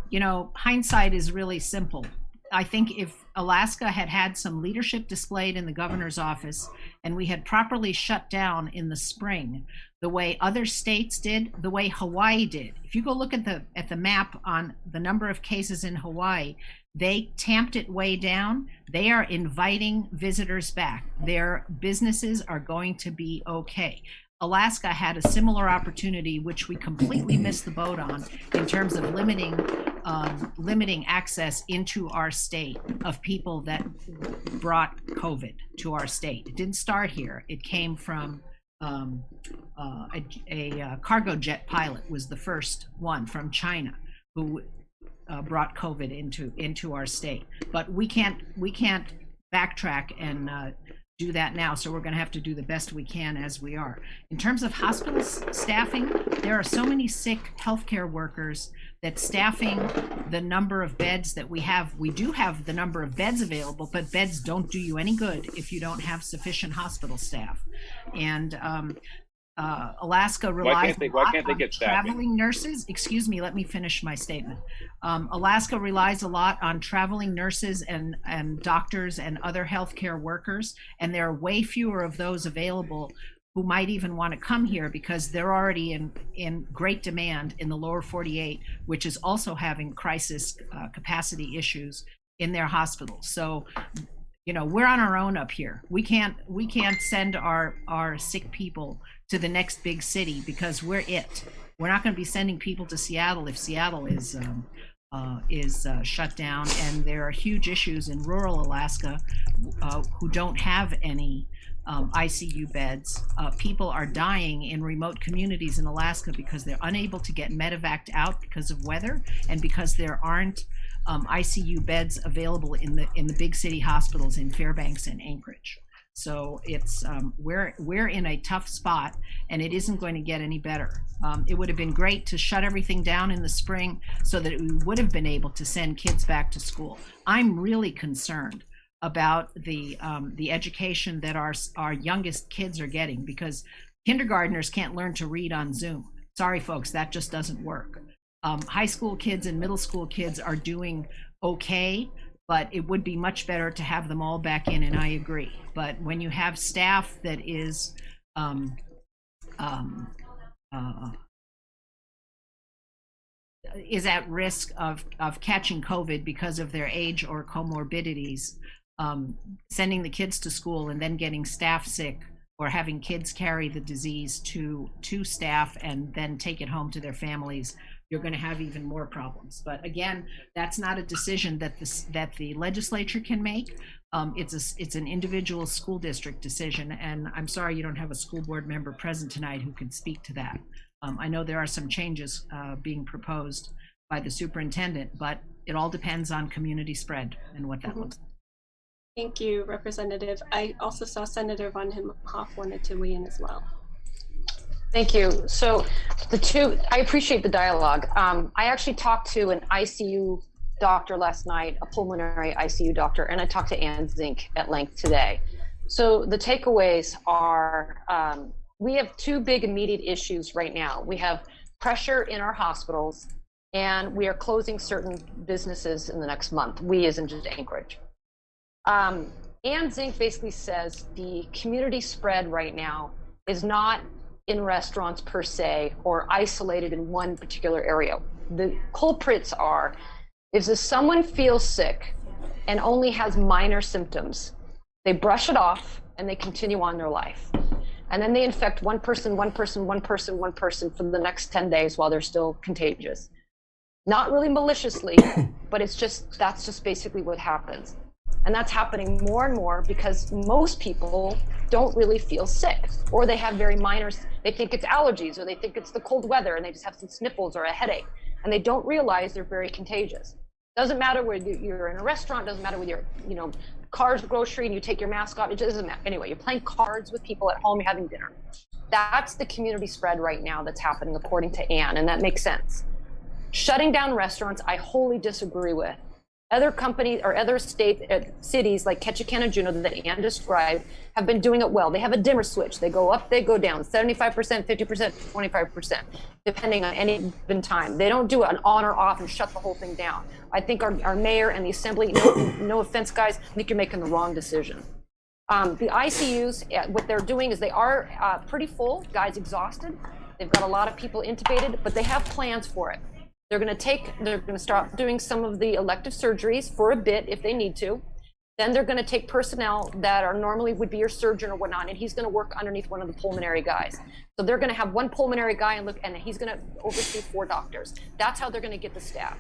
You know, hindsight is really simple. I think if Alaska had had some leadership displayed in the governor's office and we had properly shut down in the spring, the way other states did, the way Hawaii did. If you go look at the map on the number of cases in Hawaii, they tamped it way down. They are inviting visitors back. Their businesses are going to be okay. Alaska had a similar opportunity, which we completely missed the boat on in terms of limiting access into our state of people that brought COVID to our state. It didn't start here. It came from a cargo jet pilot was the first one from China who brought COVID into our state. But we can't backtrack and do that now, so we're going to have to do the best we can as we are. In terms of hospital staffing, there are so many sick healthcare workers that staffing the number of beds that we have, we do have the number of beds available, but beds don't do you any good if you don't have sufficient hospital staff. And Alaska relies on traveling nurses. Excuse me, let me finish my statement. Alaska relies a lot on traveling nurses and doctors and other healthcare workers, and there are way fewer of those available who might even want to come here because they're already in great demand in the lower 48, which is also having crisis capacity issues in their hospitals. So, you know, we're on our own up here. We can't send our sick people to the next big city because we're it. We're not going to be sending people to Seattle if Seattle is shut down, and there are huge issues in rural Alaska who don't have any ICU beds. People are dying in remote communities in Alaska because they're unable to get medevaced out because of weather and because there aren't ICU beds available in the big city hospitals in Fairbanks and Anchorage. So it's we're in a tough spot, and it isn't going to get any better. It would have been great to shut everything down in the spring so that we would have been able to send kids back to school. I'm really concerned about the education that our youngest kids are getting, because kindergartners can't learn to read on Zoom. Sorry, folks, that just doesn't work. High school kids and middle school kids are doing okay, but it would be much better to have them all back in, and I agree. But when you have staff that is at risk of catching COVID because of their age or comorbidities, sending the kids to school and then getting staff sick, or having kids carry the disease to staff and then take it home to their families, you're going to have even more problems. But again, that's not a decision that the legislature can make. It's an individual school district decision, and I'm sorry you don't have a school board member present tonight who can speak to that. I know there are some changes being proposed by the superintendent, but it all depends on community spread and what that looks like. Thank you, Representative. I also saw Senator Von Imhoff wanted to weigh in as well. Thank you. So I appreciate the dialogue. I actually talked to an ICU doctor last night, a pulmonary ICU doctor, and I talked to Ann Zink at length today. So the takeaways are, we have two big immediate issues right now. We have pressure in our hospitals, and we are closing certain businesses in the next month. We as in just Anchorage. Ann Zink basically says the community spread right now is not in restaurants per se or isolated in one particular area. The culprits are, if someone feels sick and only has minor symptoms, they brush it off and they continue on their life. And then they infect one person for the next 10 days while they're still contagious. Not really maliciously, but that's just basically what happens. And that's happening more and more because most people don't really feel sick, or they have very minor, they think it's allergies, or they think it's the cold weather and they just have some sniffles or a headache, and they don't realize they're very contagious. Doesn't matter whether you're in a restaurant, doesn't matter whether you're, Cars grocery and you take your mask off, it doesn't matter. Anyway, you're playing cards with people at home, you're having dinner. That's the community spread right now that's happening according to Ann, and that makes sense. Shutting down restaurants, I wholly disagree with. Other companies or other cities like Ketchikan and Juneau that Ann described have been doing it well. They have a dimmer switch. They go up, they go down, 75%, 50%, 25%, depending on any given time. They don't do an on or off and shut the whole thing down. I think our mayor and the assembly, no offense guys, I think you're making the wrong decision. The ICUs, what they're doing is they are pretty full, guys exhausted. They've got a lot of people intubated, but they have plans for it. They're going to start doing some of the elective surgeries for a bit if they need to. Then they're going to take personnel that are normally would be your surgeon or whatnot, and he's going to work underneath one of the pulmonary guys. So they're going to have one pulmonary guy and he's going to oversee 4 doctors. That's how they're going to get the staff.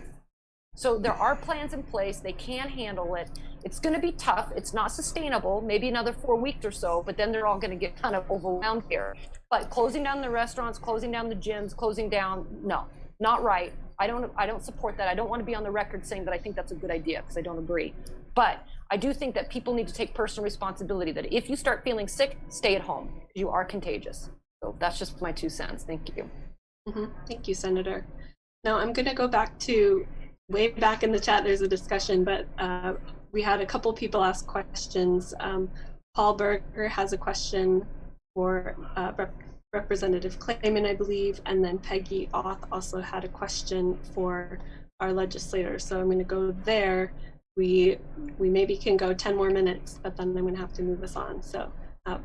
So there are plans in place. They can handle it. It's going to be tough. It's not sustainable. Maybe another 4 weeks or so, but then they're all going to get kind of overwhelmed here. But closing down the restaurants, closing down the gyms, closing down, no, not right. I don't support that. I don't want to be on the record saying that I think that's a good idea, because I don't agree. But I do think that people need to take personal responsibility, that if you start feeling sick, stay at home. You are contagious. So that's just my 2 cents. Thank you. Thank you, Senator. Now I'm going to go back to way back in the chat. There's a discussion, but we had a couple people ask questions. Paul Berger has a question for Representative Clayman, I believe, and then Peggy Auth also had a question for our legislators. So I'm going to go there. We maybe can go 10 more minutes, but then I'm going to have to move us on. So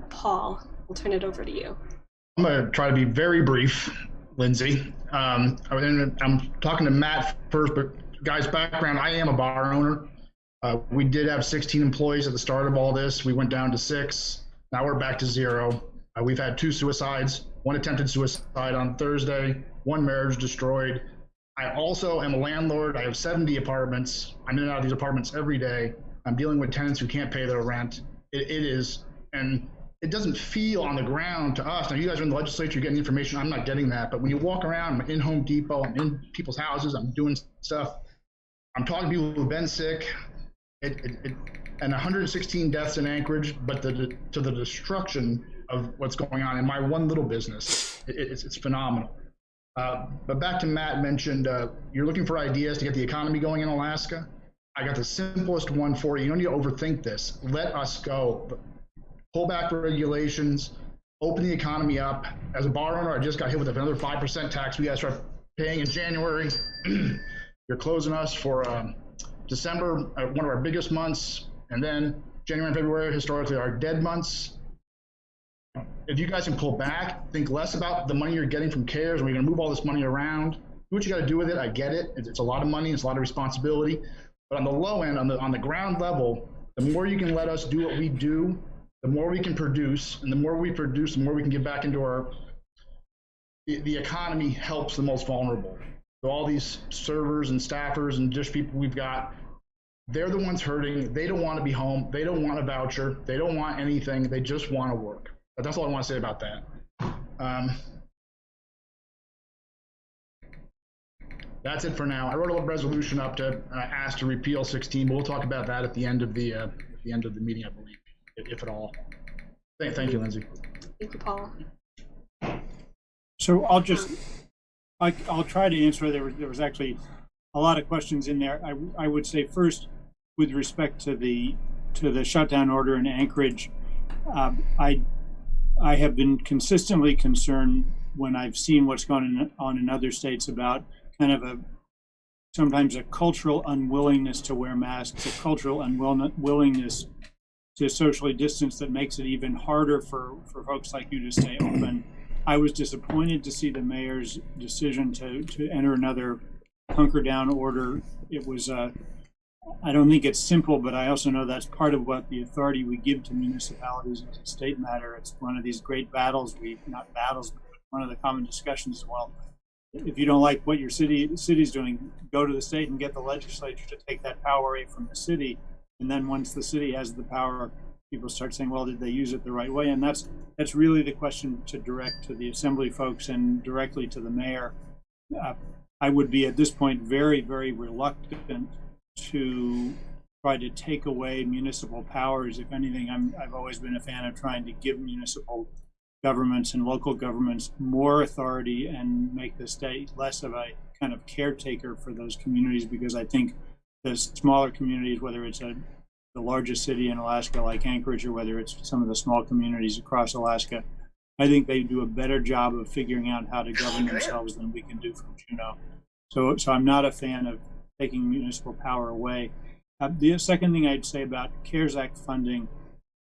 Paul, we'll turn it over to you. I'm going to try to be very brief, Lindsay. I'm talking to Matt first, but guys, background, I am a bar owner. We did have 16 employees at the start of all this. We went down to 6. Now we're back to 0. We've had 2 suicides, 1 attempted suicide on Thursday, 1 marriage destroyed. I also am a landlord. I have 70 apartments. I'm in and out of these apartments every day. I'm dealing with tenants who can't pay their rent. It is it doesn't feel on the ground to us. Now, you guys are in the legislature, you're getting information. I'm not getting that. But when you walk around, I'm in Home Depot, I'm in people's houses, I'm doing stuff. I'm talking to people who've been sick. And 116 deaths in Anchorage, but to the destruction of what's going on in my one little business, it's phenomenal. But back to Matt mentioned, you're looking for ideas to get the economy going in Alaska. I got the simplest one for you. You don't need to overthink this. Let us go. Pull back regulations, open the economy up. As a bar owner, I just got hit with another 5% tax we got to start paying in January. You're closing us for December, one of our biggest months, and then January and February, historically, are dead months. If you guys can pull back, think less about the money you're getting from CARES, and we're going to move all this money around. Do what you got to do with it. I get it. It's a lot of money. It's a lot of responsibility. But on the low end, on the ground level, the more you can let us do what we do, the more we can produce, and the more we produce, the more we can get back into the economy helps the most vulnerable. So all these servers and staffers and dish people we've got, they're the ones hurting. They don't want to be home. They don't want a voucher. They don't want anything. They just want to work. But that's all I want to say about that. That's it for now. I wrote a little resolution up to ask to repeal 16, but we'll talk about that at the end of the meeting, I believe, if at all. Thank you, Lindsay. Thank you, Paul. So I'll try to answer. There was actually a lot of questions in there. I would say first, with respect to the shutdown order in Anchorage, I have been consistently concerned when I've seen what's going on in other states about kind of sometimes a cultural unwillingness to wear masks, a cultural unwillingness to socially distance that makes it even harder for folks like you to stay open. I was disappointed to see the mayor's decision to enter another hunker down order. It was, I don't think it's simple, but I also know that's part of what the authority we give to municipalities as a state matter. It's one of these great battles, not battles, but one of the common discussions as well. If you don't like what your city's doing, go to the state and get the legislature to take that power away from the city. And then once the city has the power, people start saying, well, did they use it the right way? And that's really the question to direct to the assembly folks and directly to the mayor. I would be at this point very, very reluctant to try to take away municipal powers. If anything, I've always been a fan of trying to give municipal governments and local governments more authority and make the state less of a kind of caretaker for those communities, because I think the smaller communities, whether it's the largest city in Alaska like Anchorage or whether it's some of the small communities across Alaska, I think they do a better job of figuring out how to govern themselves than we can do from Juneau. So I'm not a fan of taking municipal power away. The second thing I'd say about CARES Act funding,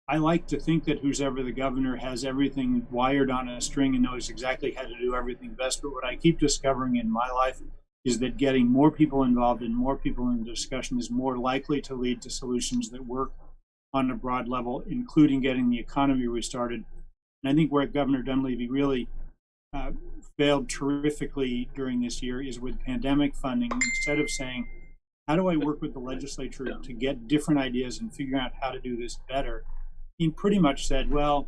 I like to think that who's ever the governor has everything wired on a string and knows exactly how to do everything best. But what I keep discovering in my life is that getting more people involved and more people in the discussion is more likely to lead to solutions that work on a broad level, including getting the economy restarted. And I think where Governor Dunleavy really failed terrifically during this year is with pandemic funding. Instead of saying, how do I work with the legislature to get different ideas and figure out how to do this better? He pretty much said, well,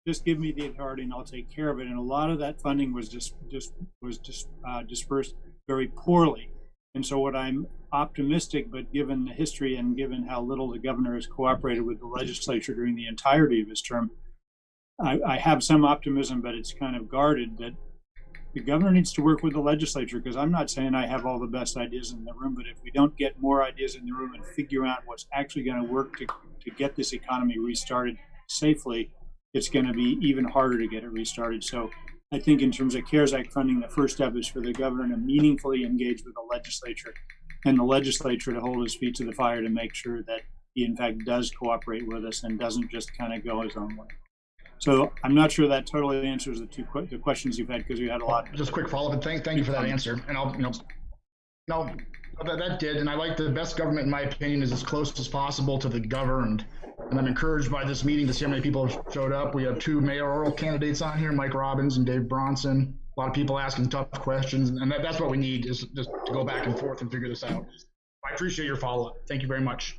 just give me the authority and I'll take care of it. And a lot of that funding was dispersed very poorly. And so what I'm optimistic, but given the history and given how little the governor has cooperated with the legislature during the entirety of his term, I have some optimism, but it's kind of guarded, that the governor needs to work with the legislature, because I'm not saying I have all the best ideas in the room, but if we don't get more ideas in the room and figure out what's actually going to work to get this economy restarted safely, it's going to be even harder to get it restarted. So I think in terms of CARES Act funding, the first step is for the governor to meaningfully engage with the legislature, and the legislature to hold his feet to the fire to make sure that he in fact does cooperate with us and doesn't just kind of go his own way. So I'm not sure that totally answers the questions you've had, because you had a lot. Just a quick follow-up, and thank you for that answer. And I'll, that did, and I like the best government, in my opinion, is as close as possible to the governed. And I'm encouraged by this meeting to see how many people have showed up. We have 2 mayoral candidates on here, Mike Robbins and Dave Bronson. A lot of people asking tough questions, and that's what we need, is just to go back and forth and figure this out. I appreciate your follow-up. Thank you very much.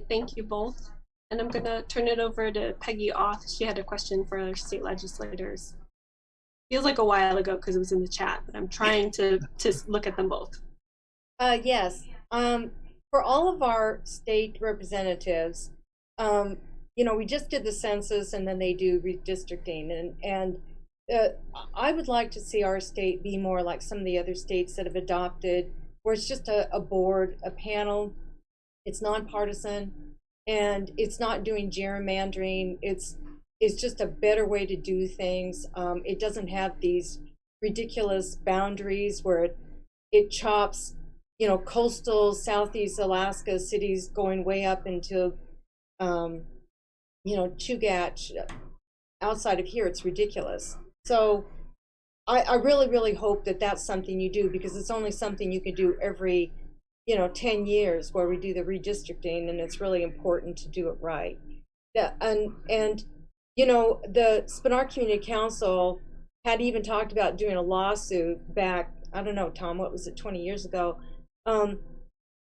Thank you both. And I'm gonna turn it over to Peggy Oth. She had a question for our state legislators. Feels like a while ago because it was in the chat, but I'm trying to look at them both. Yes. For all of our state representatives, you know, we just did the census and then they do redistricting, and I would like to see our state be more like some of the other states that have adopted, where it's just a board, a panel. It's nonpartisan, and it's not doing gerrymandering. It's just a better way to do things. It doesn't have these ridiculous boundaries where it chops, you know, coastal Southeast Alaska cities going way up into, you know, Chugach. Outside of here, it's ridiculous. So I really, really hope that that's something you do, because it's only something you can do every, you know, 10 years where we do the redistricting, and it's really important to do it right. Yeah, and you know, the Spenard Community Council had even talked about doing a lawsuit back, I don't know, Tom, what was it, 20 years ago?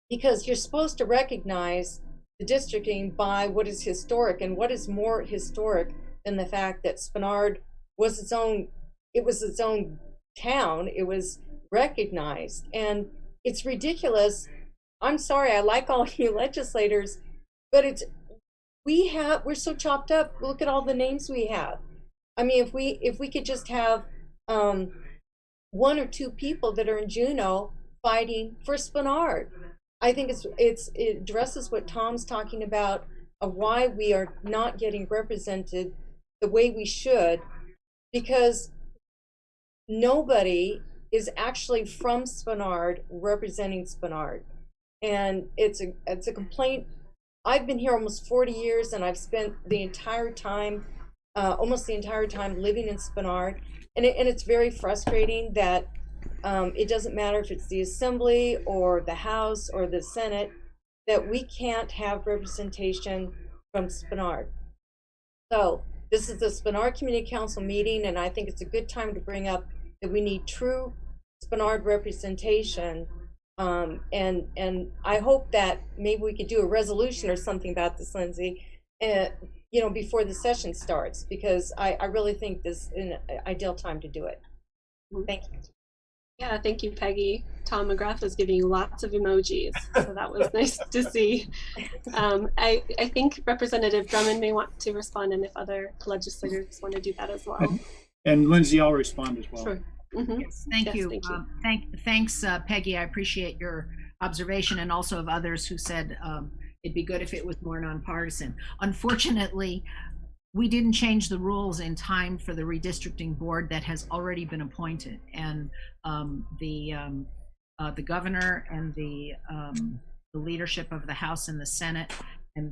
Because you're supposed to recognize the districting by what is historic, and what is more historic than the fact that Spenard was its own, it was its own town. It was recognized, and it's ridiculous. I'm sorry, I like all you legislators, but it's, we're so chopped up. Look at all the names we have. I mean, if we could just have one or two people that are in Juneau fighting for Spenard, I think it addresses what Tom's talking about, of why we are not getting represented the way we should, because nobody is actually from Spenard representing Spenard. And it's a complaint. I've been here almost 40 years, and I've spent the entire time, almost the entire time, living in Spenard. And it's very frustrating that it doesn't matter if it's the Assembly or the House or the Senate, that we can't have representation from Spenard. So this is the Spenard Community Council meeting, and I think it's a good time to bring up that we need true Spenard representation. And I hope that maybe we could do a resolution or something about this, Lindsay, you know, before the session starts, because I really think this is an ideal time to do it. Thank you. Yeah, thank you, Peggy. Tom McGrath was giving you lots of emojis, so that was nice to see. I think Representative Drummond may want to respond, and if other legislators want to do that as well. And Lindsay, I'll respond as well. Sure. Mm-hmm. Yes, thank you. Thanks, Peggy. I appreciate your observation, and also of others who said it'd be good if it was more nonpartisan. Unfortunately, we didn't change the rules in time for the redistricting board that has already been appointed, and the governor and the leadership of the House and the Senate and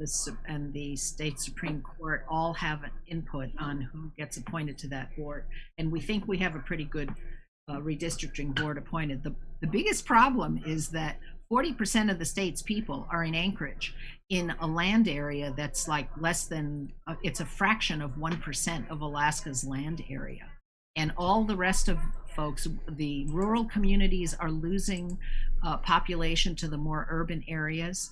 the state Supreme Court all have an input on who gets appointed to that board, and we think we have a pretty good redistricting board appointed. The biggest problem is that 40% of the state's people are in Anchorage, in a land area that's like less than, it's a fraction of 1% of Alaska's land area. And all the rest of folks, the rural communities are losing population to the more urban areas.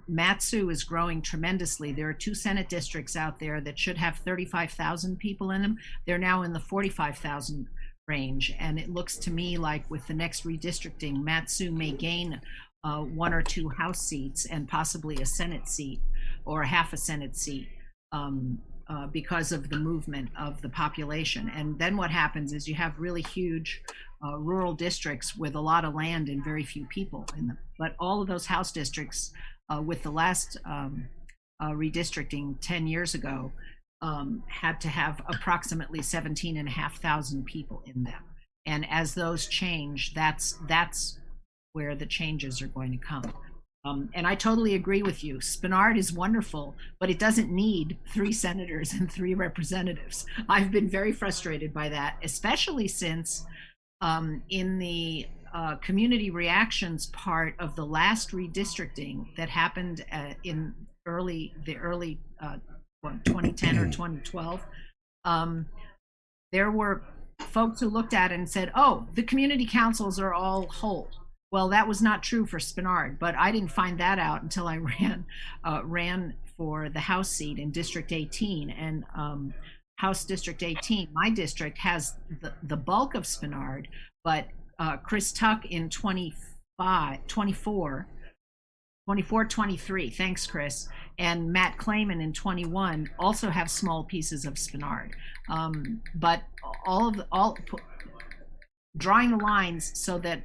Mat-Su is growing tremendously. There are 2 Senate districts out there that should have 35,000 people in them. They're now in the 45,000 range. And it looks to me like with the next redistricting, Mat-Su may gain 1 or 2 House seats and possibly a Senate seat or half a Senate seat because of the movement of the population. And then what happens is you have really huge rural districts with a lot of land and very few people in them. But all of those House districts with the last redistricting 10 years ago had to have approximately 17,500 people in them. And as those change, that's where the changes are going to come. And I totally agree with you. Spenard is wonderful, but it doesn't need 3 senators and 3 representatives. I've been very frustrated by that, especially since in the community reactions part of the last redistricting that happened in the early 2010 or 2012, there were folks who looked at it and said, oh, the community councils are all whole. Well, that was not true for Spenard, but I didn't find that out until I ran for the House seat in District 18, and House District 18, my district, has the bulk of Spenard, but Chris Tuck in 24, 23, thanks Chris, and Matt Clayman in 21 also have small pieces of Spenard. But drawing the lines so that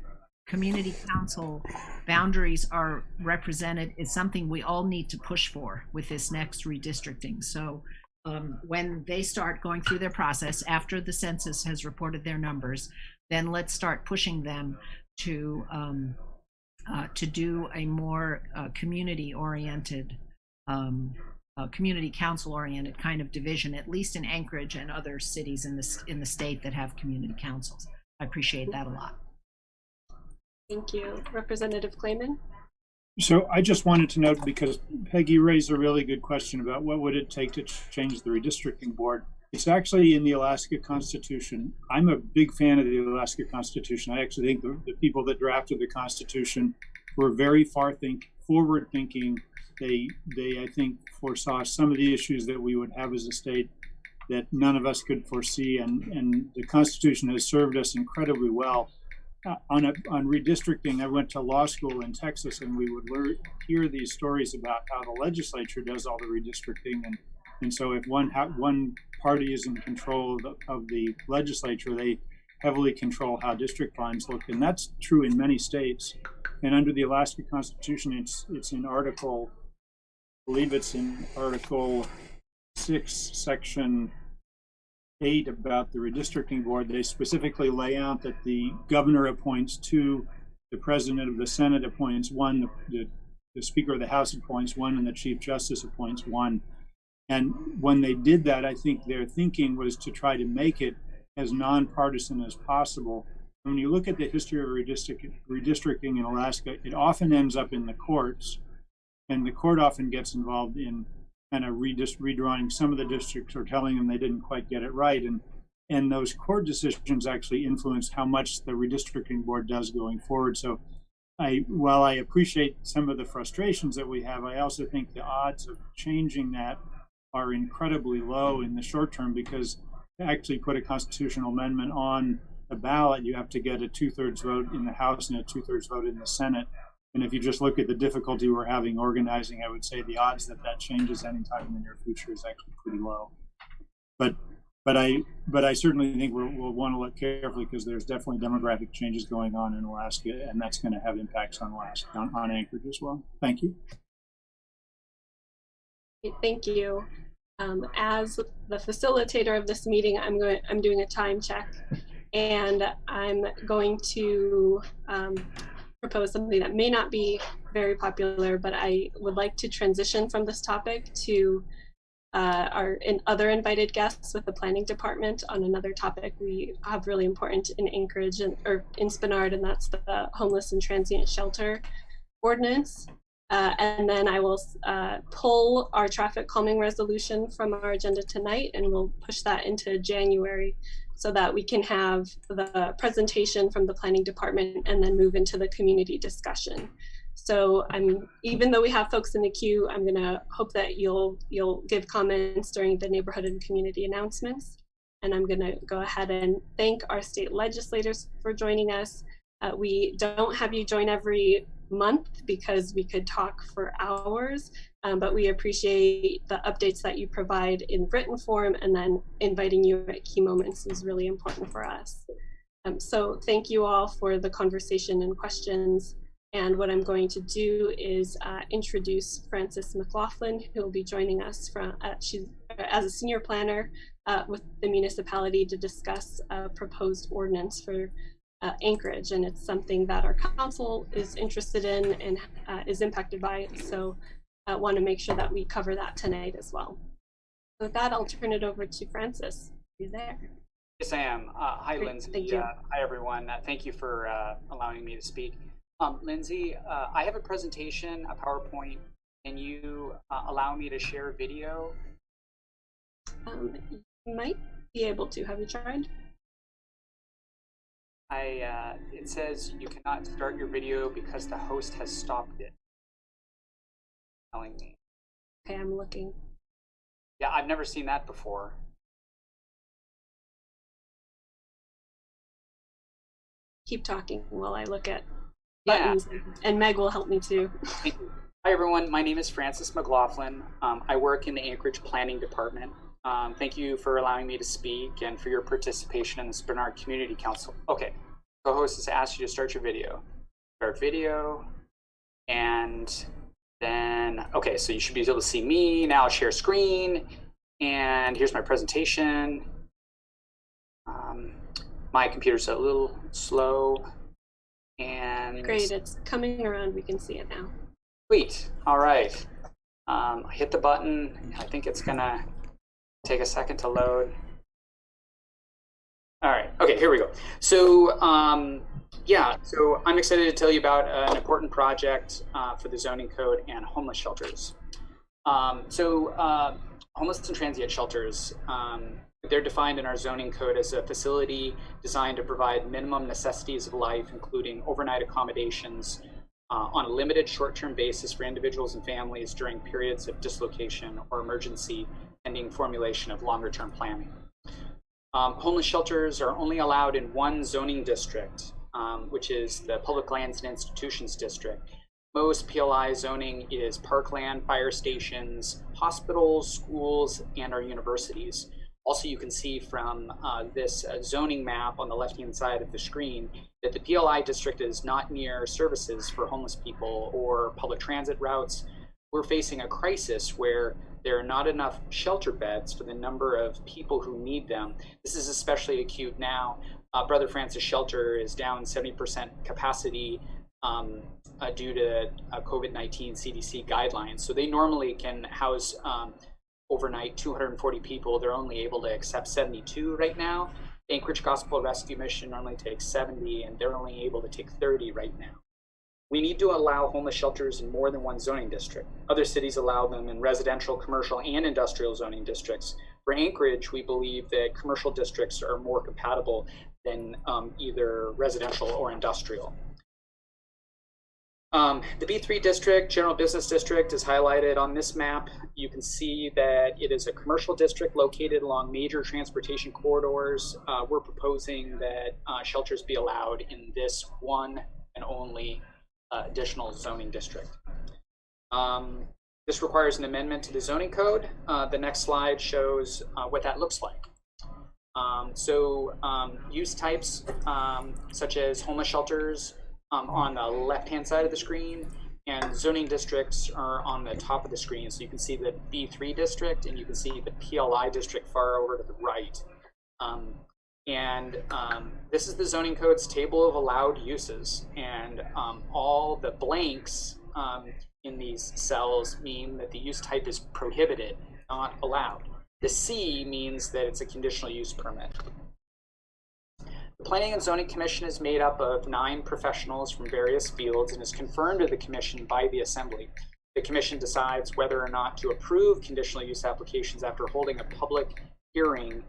community council boundaries are represented is something we all need to push for with this next redistricting. So when they start going through their process after the census has reported their numbers, then let's start pushing them to do a more community-oriented, community council-oriented kind of division, at least in Anchorage and other cities in the state that have community councils. I appreciate that a lot. Thank you. Representative Clayman? So I just wanted to note, because Peggy raised a really good question about what would it take to change the redistricting board. It's actually in the Alaska Constitution. I'm a big fan of the Alaska Constitution. I actually think the people that drafted the Constitution were very forward thinking. They I think foresaw some of the issues that we would have as a state that none of us could foresee, and the Constitution has served us incredibly well. On redistricting, I went to law school in Texas, and we would hear these stories about how the legislature does all the redistricting, and so if one party is in control of the legislature, they heavily control how district lines look, and that's true in many states. And under the Alaska Constitution, it's in Article, I believe it's in Article 6, Section 8 about the redistricting board. They specifically lay out that the governor appoints 2, the president of the Senate appoints 1, the speaker of the House appoints 1, and the chief justice appoints 1. And when they did that, I think their thinking was to try to make it as nonpartisan as possible. When you look at the history of redistricting in Alaska, it often ends up in the courts, and the court often gets involved in kind of redrawing some of the districts or telling them they didn't quite get it right. And those court decisions actually influence how much the redistricting board does going forward. So while I appreciate some of the frustrations that we have, I also think the odds of changing that are incredibly low in the short term, because to actually put a constitutional amendment on the ballot, you have to get a 2/3 vote in the House and a 2/3 vote in the Senate. And if you just look at the difficulty we're having organizing, I would say the odds that that changes anytime in the near future is actually pretty low. But I certainly think we'll want to look carefully, because there's definitely demographic changes going on in Alaska, and that's going to have impacts on Anchorage as well. Thank you. Thank you. As the facilitator of this meeting, I'm doing a time check, and I'm going to propose something that may not be very popular, but I would like to transition from this topic to our other invited guests with the planning department on another topic we have really important in Anchorage or in Spenard, and that's the homeless and transient shelter ordinance. And then I will pull our traffic calming resolution from our agenda tonight, and we'll push that into January so that we can have the presentation from the planning department and then move into the community discussion. So even though we have folks in the queue, I'm gonna hope that you'll give comments during the neighborhood and community announcements. And I'm gonna go ahead and thank our state legislators for joining us. We don't have you join every month because we could talk for hours, but we appreciate the updates that you provide in written form, and then inviting you at key moments is really important for us. So thank you all for the conversation and questions. And what I'm going to do is introduce Frances McLaughlin, who will be joining us from, she's as a senior planner with the municipality to discuss a proposed ordinance for Anchorage, and it's something that our council is interested in and is impacted by. So I want to make sure that we cover that tonight as well. So with that, I'll turn it over to Frances. Are you there? Yes, I am. Hi, Great, Lindsay. thank you. Hi, everyone. Thank you for allowing me to speak. Lindsay, I have a presentation, a PowerPoint. Can you allow me to share video? You might be able to. Have you tried? It says you cannot start your video because the host has stopped it. Telling me. Okay, I'm looking. Yeah, I've never seen that before. Keep talking while I look at Yeah. buttons, and Meg will help me too. Thank you. Hi, everyone. My name is Francis McLaughlin. I work in the Anchorage Planning Department. Thank you for allowing me to speak and for your participation in the Spenard Community Council. Okay, co-host has asked you to start your video. Start video, and then, okay, so you should be able to see me. Now share screen, and here's my presentation. My computer's a little slow, and Great, it's coming around. We can see it now. sweet. All right. Hit the button. I think it's gonna take a second to load. All right. Okay, here we go. So yeah, so I'm excited to tell you about an important project for the zoning code and homeless shelters. Homeless and transient shelters, they're defined in our zoning code as a facility designed to provide minimum necessities of life, including overnight accommodations on a limited short-term basis for individuals and families during periods of dislocation or emergency, pending formulation of longer-term planning. Homeless shelters are only allowed in one zoning district, which is the Public Lands and Institutions District. Most PLI zoning is parkland, fire stations, hospitals, schools, and our universities. Also, you can see from this zoning map on the left-hand side of the screen that the PLI district is not near services for homeless people or public transit routes. We're facing a crisis where there are not enough shelter beds for the number of people who need them. This is especially acute now. Brother Francis Shelter is down 70% capacity due to COVID-19 CDC guidelines. So they normally can house overnight 240 people. They're only able to accept 72 right now. Anchorage Gospel Rescue Mission normally takes 70, and they're only able to take 30 right now. We need to allow homeless shelters in more than one zoning district. Other cities allow them in residential, commercial, and industrial zoning districts. For Anchorage, we believe that commercial districts are more compatible than either residential or industrial. The B3 district, general business district, is highlighted on this map. You can see that it is a commercial district located along major transportation corridors. We're proposing that shelters be allowed in this one and only additional zoning district. This requires an amendment to the zoning code. The next slide shows what that looks like. Use types such as homeless shelters on the left-hand side of the screen, and zoning districts are on the top of the screen. So you can see the B3 district, and you can see the PLI district far over to the right. This is the zoning code's table of allowed uses, and all the blanks in these cells mean that the use type is prohibited, not allowed. The C means that it's a conditional use permit. The Planning and Zoning Commission is made up of 9 professionals from various fields and is confirmed to the Commission by the Assembly. The Commission decides whether or not to approve conditional use applications after holding a public hearing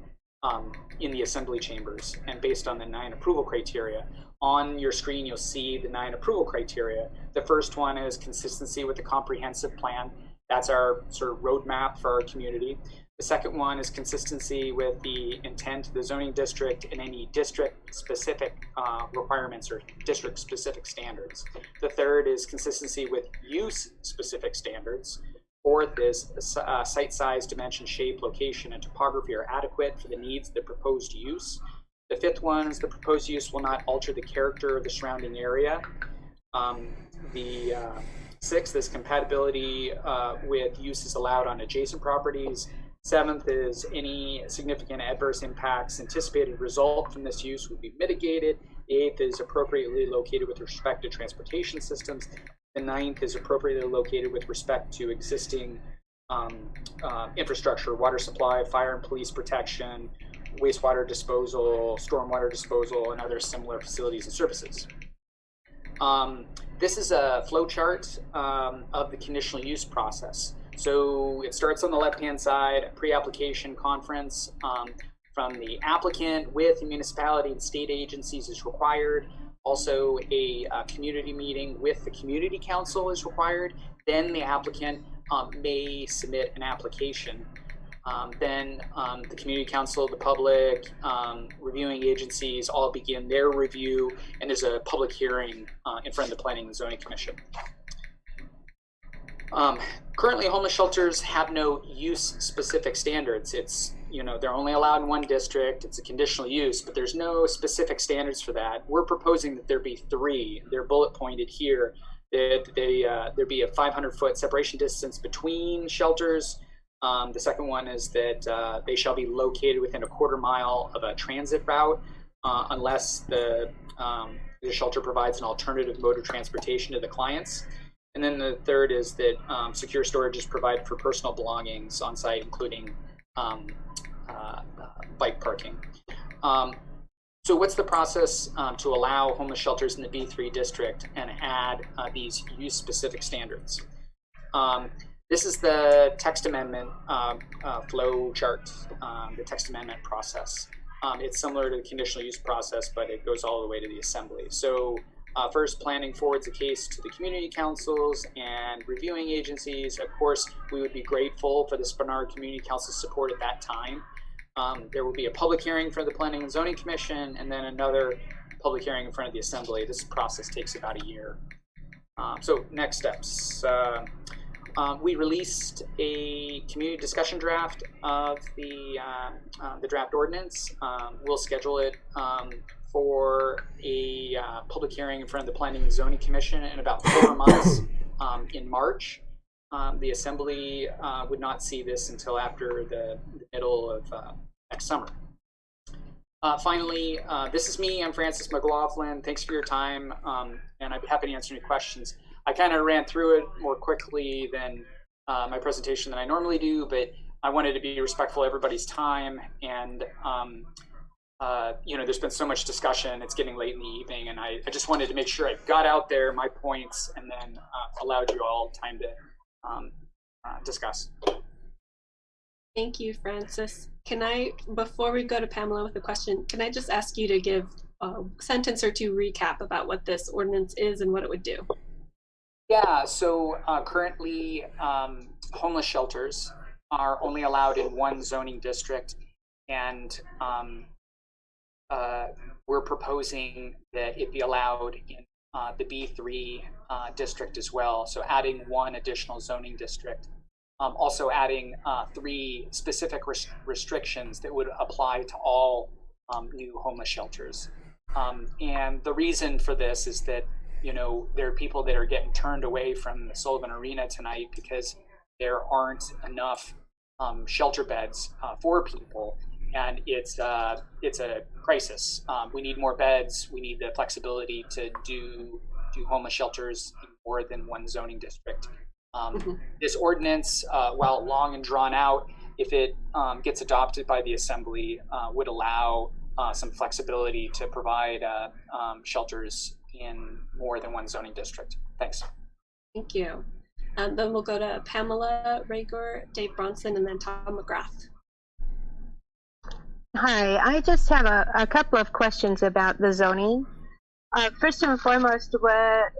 in the Assembly chambers, and based on the 9 approval criteria. On your screen, you'll see the 9 approval criteria. The first one is consistency with the comprehensive plan. That's our sort of roadmap for our community. The second one is consistency with the intent of the zoning district and any district-specific requirements or district-specific standards. The third is consistency with use-specific standards. Fourth is site size, dimension, shape, location, and topography are adequate for the needs of the proposed use. The fifth one is the proposed use will not alter the character of the surrounding area. The sixth is compatibility with uses allowed on adjacent properties. Seventh is any significant adverse impacts anticipated result from this use will be mitigated. The eighth is appropriately located with respect to transportation systems. The ninth is appropriately located with respect to existing infrastructure, water supply, fire and police protection, wastewater disposal, stormwater disposal, and other similar facilities and services. This is a flow chart of the conditional use process. So it starts on the left-hand side, a pre-application conference from the applicant with the municipality and state agencies is required. Also, a community meeting with the community council is required. Then the applicant may submit an application. Then the community council, the public, reviewing agencies all begin their review, and there's a public hearing in front of the Planning and Zoning Commission. Currently, homeless shelters have no use-specific standards. It's, they're only allowed in one district. It's a conditional use, but there's no specific standards for that. We're proposing that there be 3. They're bullet pointed here. That there be a 500-foot separation distance between shelters. The second one is that they shall be located within a quarter mile of a transit route, unless the shelter provides an alternative mode of transportation to the clients. And then the third is that secure storage is provided for personal belongings on site, including bike parking. So what's the process to allow homeless shelters in the B3 district and add these use-specific standards? This is the text amendment flow chart, the text amendment process. It's similar to the conditional use process, but it goes all the way to the assembly. So first, planning forwards a case to the community councils and reviewing agencies. Of course, we would be grateful for the Spenard Community Council support at that time. There will be a public hearing for the Planning and Zoning Commission, and then another public hearing in front of the assembly. This process takes about a year. So next steps. We released a community discussion draft of the draft ordinance. We'll schedule it for a public hearing in front of the Planning and Zoning Commission in about 4 months in March. The Assembly would not see this until after the middle of next summer. Finally, this is me. I'm Francis McLaughlin. Thanks for your time, and I'd be happy to answer any questions. I kind of ran through it more quickly than my presentation than I normally do, but I wanted to be respectful of everybody's time, and there's been so much discussion. It's getting late in the evening, and I just wanted to make sure I got out there my points and then allowed you all time to discuss. Thank you, Francis. Can I, before we go to Pamela with a question, can I just ask you to give a sentence or two recap about what this ordinance is and what it would do? Yeah, so currently homeless shelters are only allowed in one zoning district, and we're proposing that it be allowed in the B3 district as well, so adding one additional zoning district. Also adding 3 specific restrictions that would apply to all new homeless shelters. And the reason for this is that, there are people that are getting turned away from the Sullivan Arena tonight because there aren't enough shelter beds for people, and it's a crisis. We need more beds. We need the flexibility to do homeless shelters in more than one zoning district. This ordinance, while long and drawn out, if it gets adopted by the Assembly, would allow some flexibility to provide shelters in more than one zoning district. Thanks. Thank you. Then we'll go to Pamela Rager, Dave Bronson, and then Tom McGrath. Hi, I just have a couple of questions about the zoning. First and foremost,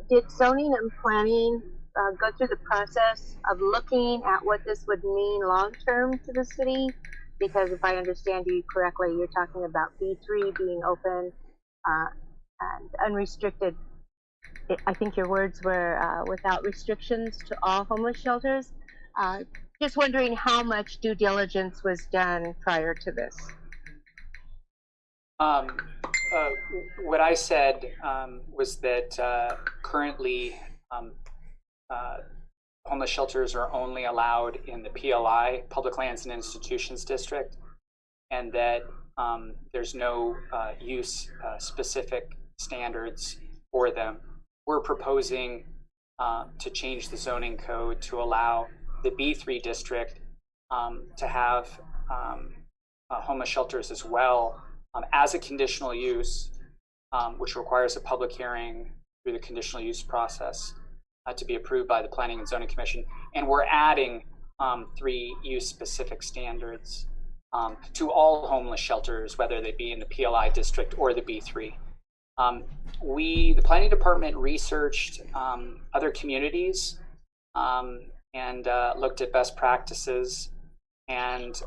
did zoning and planning go through the process of looking at what this would mean long-term to the city? Because if I understand you correctly, you're talking about B3 being open and unrestricted. I think your words were without restrictions to all homeless shelters. Just wondering how much due diligence was done prior to this. What I said was that currently homeless shelters are only allowed in the PLI, Public Lands and Institutions District, and that there's no use-specific standards for them. We're proposing to change the zoning code to allow the B3 district to have homeless shelters as well as a conditional use, which requires a public hearing through the conditional use process to be approved by the Planning and Zoning Commission. And we're adding 3 use-specific standards to all homeless shelters, whether they be in the PLI district or the B3. The Planning Department researched other communities and looked at best practices and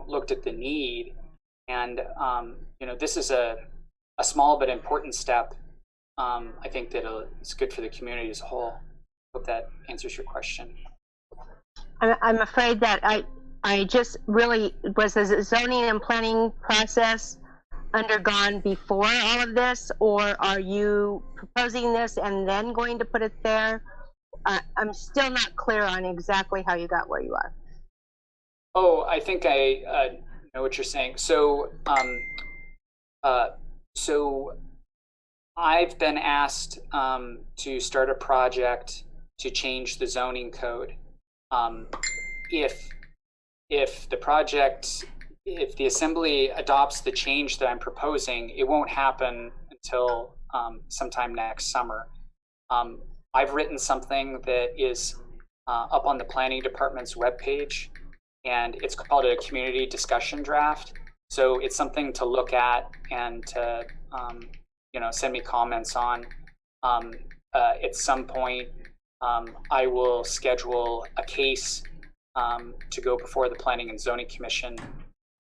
looked at the need. And this is a small but important step. I think that it's good for the community as a whole. Hope that answers your question. I'm afraid that I just really was the zoning and planning process undergone before all of this, or are you proposing this and then going to put it there? I'm still not clear on exactly how you got where you are. Oh, I think I know what you're saying. So, so I've been asked to start a project to change the zoning code. If the assembly adopts the change that I'm proposing, it won't happen until sometime next summer. I've written something that is up on the planning department's webpage, and it's called a community discussion draft. So it's something to look at and to send me comments on. At some point, I will schedule a case to go before the Planning and Zoning Commission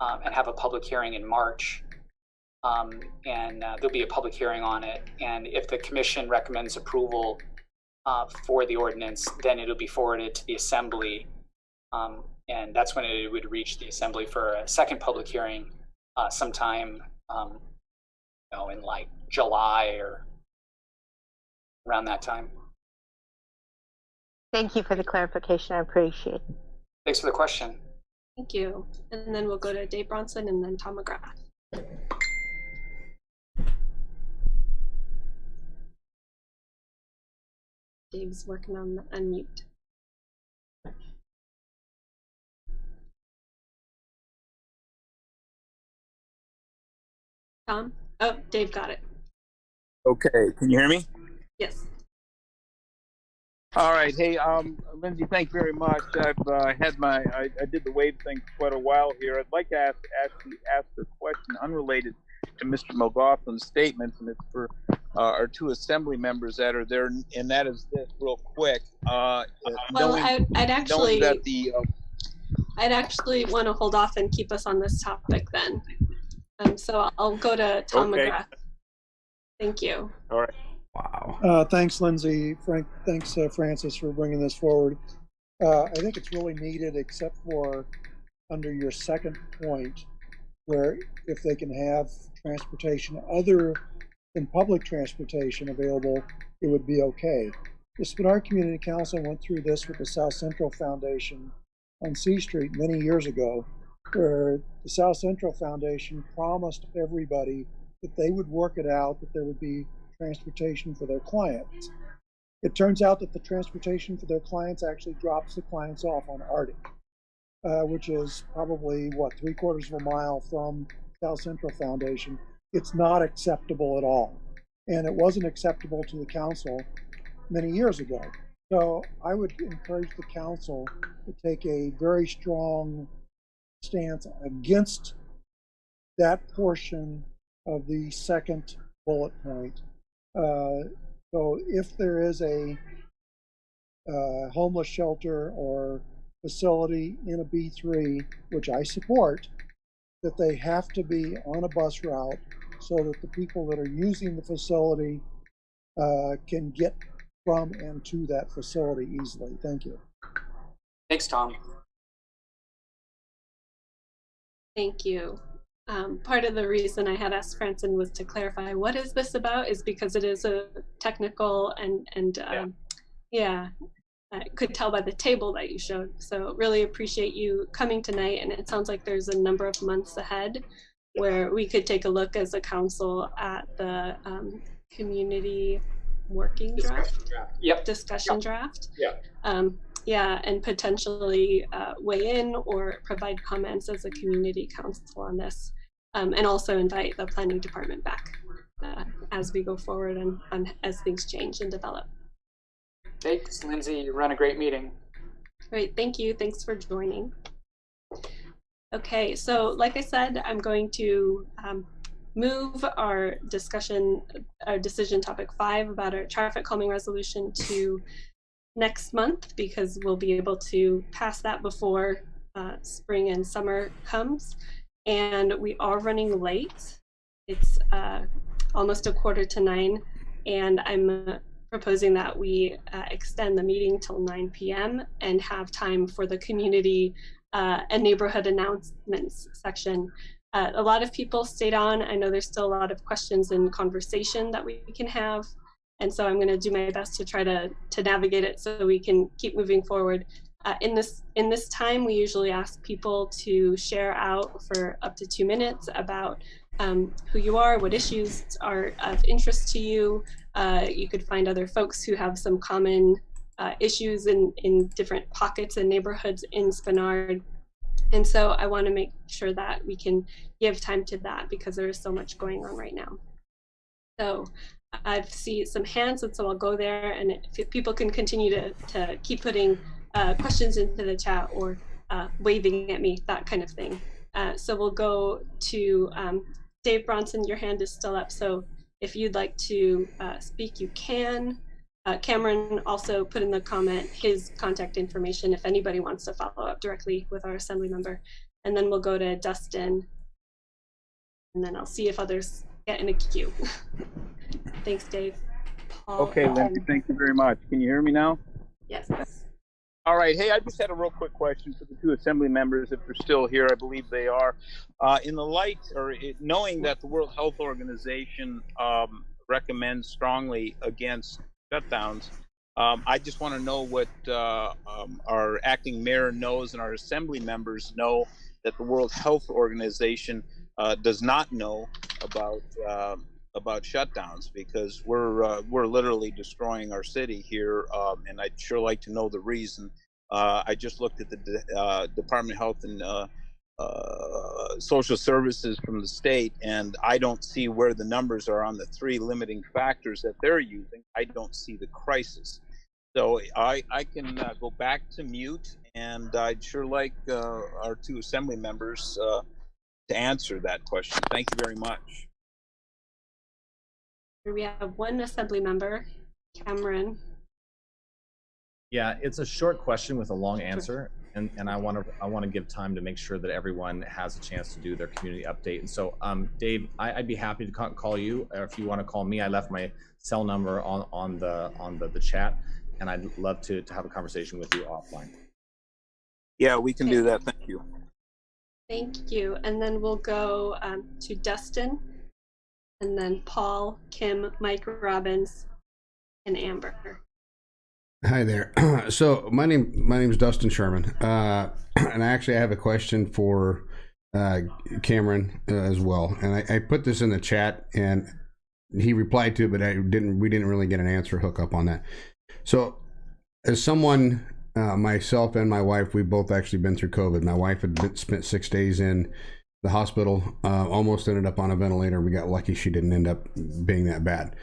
and have a public hearing in March. And there'll be a public hearing on it. And if the commission recommends approval for the ordinance, then it'll be forwarded to the assembly. And that's when it would reach the assembly for a second public hearing sometime in like July or around that time. Thank you for the clarification. I appreciate it. Thanks for the question. Thank you. And then we'll go to Dave Bronson and then Tom McGrath. Dave's working on the unmute. Tom? Oh, Dave got it. Okay, can you hear me? Yes. All right. Hey, Lindsay, thank you very much. I've I did the wave thing for quite a while here. I'd like to ask a question unrelated to Mr. McLaughlin's statements, and it's for our two assembly members that are there, and that is this real quick. Well, I'd actually want to hold off and keep us on this topic then. So I'll go to Tom McGrath. Thank you. All right. Wow. Thanks, Lindsay. Thanks, Francis, for bringing this forward. I think it's really needed, except for under your second point, where if they can have transportation other than public transportation available, it would be okay. The Spenard Community Council went through this with the South Central Foundation on C Street many years ago, where the South Central Foundation promised everybody that they would work it out, that there would be transportation for their clients. It turns out that the transportation for their clients actually drops the clients off on Arctic, which is probably, what, 3/4 of a mile from South Central Foundation. It's not acceptable at all. And it wasn't acceptable to the council many years ago. So I would encourage the council to take a very strong stance against that portion of the second bullet point. So if there is a homeless shelter or facility in a B3, which I support, that they have to be on a bus route so that the people that are using the facility can get from and to that facility easily. Thank you. Thanks, Tom. Thank you. Part of the reason I had asked Franson was to clarify what is this about, is because it is a technical and I could tell by the table that you showed. So really appreciate you coming tonight, and it sounds like there's a number of months ahead where we could take a look as a council at the community working draft. Yep. Discussion draft. Yeah. And potentially weigh in or provide comments as a community council on this, and also invite the planning department back as we go forward and as things change and develop. Thanks, Lindsay. You run a great meeting. Great, thank you. Thanks for joining. Okay, so like I said, I'm going to move our decision topic 5 about our traffic calming resolution to next month because we'll be able to pass that before spring and summer comes. And we are running late. It's almost 8:45, and I'm proposing that we extend the meeting till 9 p.m. and have time for the community and neighborhood announcements section. A lot of people stayed on. I know there's still a lot of questions and conversation that we can have. And so I'm going to do my best to try to navigate it so we can keep moving forward. In this time, we usually ask people to share out for up to 2 minutes about who you are, what issues are of interest to you. You could find other folks who have some common issues in different pockets and neighborhoods in Spenard. And so I want to make sure that we can give time to that because there is so much going on right now. So I see some hands, and so I'll go there, and if people can continue to keep putting questions into the chat or waving at me, that kind of thing. So we'll go to Dave Bronson. Your hand is still up, so if you'd like to speak, you can. Cameron also put in the comment his contact information if anybody wants to follow up directly with our assembly member. And then we'll go to Dustin, and then I'll see if others get in a queue. Thanks, Dave. Paul, Okay, Lindsay, thank you very much. Can you hear me now? Yes. All right. Hey, I just had a real quick question for the two assembly members, if they're still here. I believe they are. In the light, knowing that the World Health Organization recommends strongly against shutdowns, I just want to know what our acting mayor knows and our assembly members know that the World Health Organization does not know about shutdowns, because we're literally destroying our city here, and I'd sure like to know the reason. I just looked at the Department of Health and Social Services from the state, and I don't see where the numbers are on the 3 limiting factors that they're using. I don't see the crisis. So I can go back to mute, and I'd sure like our two assembly members to answer that question. Thank you very much. We have one assembly member, Cameron. Yeah, it's a short question with a long answer, and I want to give time to make sure that everyone has a chance to do their community update. And so, Dave, I'd be happy to call you, or if you want to call me. I left my cell number on the chat, and I'd love to have a conversation with you offline. Yeah, we can do that. Thank you. Thank you. And then we'll go to Dustin, and then Paul, Kim, Mike Robbins, and Amber. Hi there. So my name is Dustin Sherman, and I have a question for Cameron as well. And I put this in the chat, and he replied to it, but we didn't really get an answer hook up on that. So, as someone, myself and my wife, we've both actually been through COVID. My wife had spent 6 days in the hospital, almost ended up on a ventilator. We got lucky she didn't end up being that bad.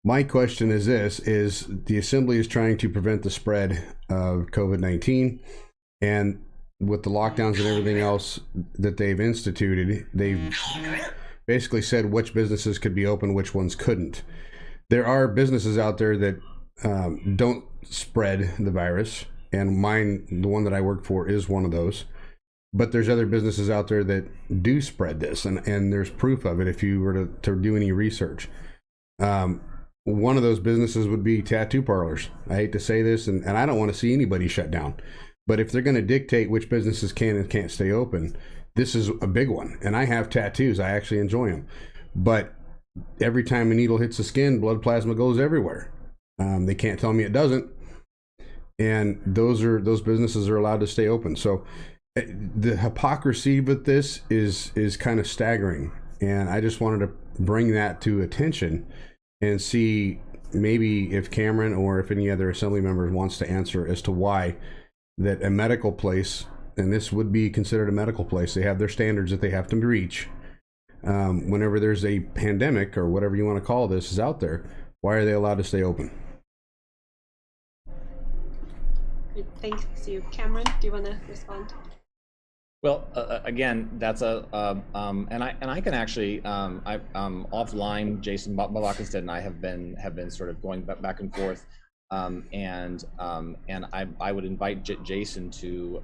My question is this, is the Assembly is trying to prevent the spread of COVID-19, and with the lockdowns and everything else that they've instituted, they've basically said which businesses could be open, which ones couldn't. There are businesses out there that don't spread the virus, and mine, the one that I work for, is one of those. But there's other businesses out there that do spread this, and there's proof of it if you were to do any research. One of those businesses would be tattoo parlors. I hate to say this, and I don't want to see anybody shut down. But if they're going to dictate which businesses can and can't stay open, this is a big one. And I have tattoos. I actually enjoy them. But every time a needle hits the skin, blood plasma goes everywhere. They can't tell me it doesn't. And those businesses are allowed to stay open. So the hypocrisy with this is kind of staggering. And I just wanted to bring that to attention and see maybe if Cameron or if any other assembly members wants to answer as to why that a medical place, and this would be considered a medical place, they have their standards that they have to reach. Whenever there's a pandemic or whatever you want to call this is out there, why are they allowed to stay open? Thanks you. Cameron, do you want to respond? Well, again, that's and I can actually offline. Jason Balakestead and I have been sort of going back and forth and I would invite Jason to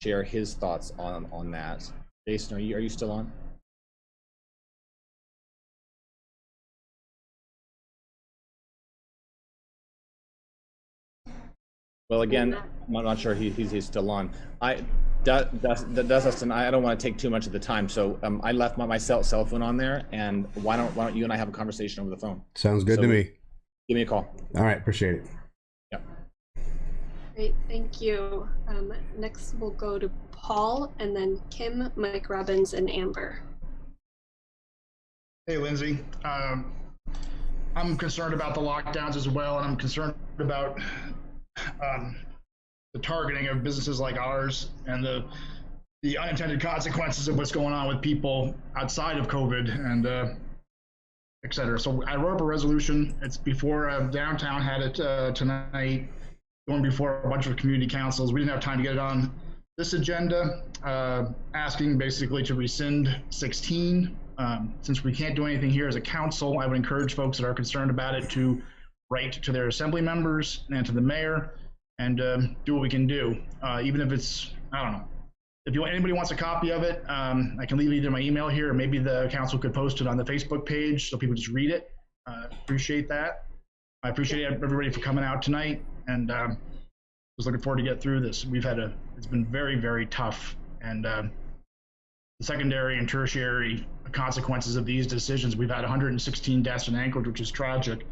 share his thoughts on that. Jason, are you still on? Well, again, I'm not sure he's still on. Dustin, I don't want to take too much of the time, so I left my cell phone on there, and why don't you and I have a conversation over the phone? Sounds good to me. Give me a call. All right, appreciate it. Yeah. Great, thank you. Next, we'll go to Paul, and then Kim, Mike Robbins, and Amber. Hey, Lindsay. I'm concerned about the lockdowns as well, and I'm concerned about the targeting of businesses like ours and the unintended consequences of what's going on with people outside of COVID and et cetera. So I wrote up a resolution. It's before downtown had it tonight, going before a bunch of community councils. We didn't have time to get it on this agenda, asking basically to rescind 16. Since we can't do anything here as a council, I would encourage folks that are concerned about it to write to their assembly members and to the mayor and do what we can do. Even if it's, I don't know. If anybody wants a copy of it, I can leave either my email here or maybe the council could post it on the Facebook page so people just read it. Appreciate that. I appreciate everybody for coming out tonight, and was looking forward to get through this. It's been very, very tough, and the secondary and tertiary consequences of these decisions. We've had 116 deaths in Anchorage, which is tragic.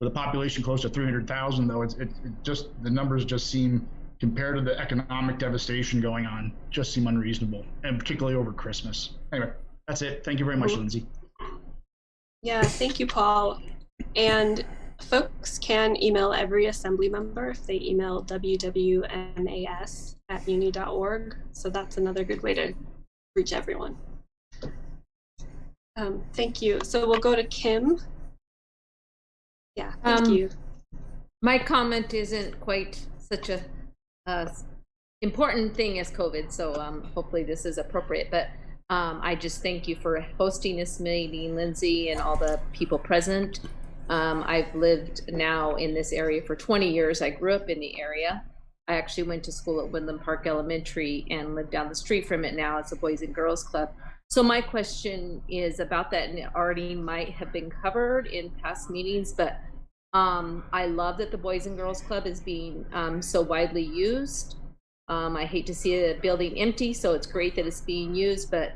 With a population close to 300,000, though, it just, the numbers just seem, compared to the economic devastation going on, just seem unreasonable, and particularly over Christmas. Anyway, that's it. Thank you very much, Lindsay. Yeah, thank you, Paul. And folks can email every assembly member if they email wwmas@uni.org. So that's another good way to reach everyone. Thank you. So we'll go to Kim. Yeah, thank you. My comment isn't quite such a important thing as COVID, so hopefully this is appropriate. But I just thank you for hosting this meeting, Lindsay, and all the people present. I've lived now in this area for 20 years. I grew up in the area. I actually went to school at Woodland Park Elementary and live down the street from it now. It's a Boys and Girls Club. So my question is about that, and it already might have been covered in past meetings, but I love that the Boys and Girls Club is being so widely used. I hate to see a building empty, so it's great that it's being used, but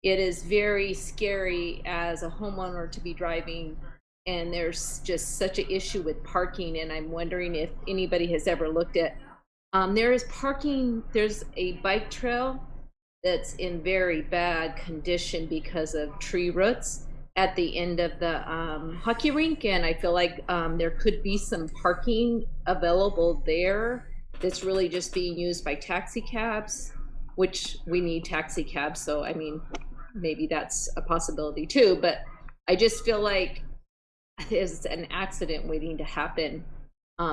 it is very scary as a homeowner to be driving, and there's just such an issue with parking, and I'm wondering if anybody has ever looked at, there is parking, there's a bike trail that's in very bad condition because of tree roots at the end of the hockey rink, and I feel like there could be some parking available there that's really just being used by taxi cabs, which we need taxi cabs, so I mean maybe that's a possibility too, but I just feel like there's an accident waiting to happen.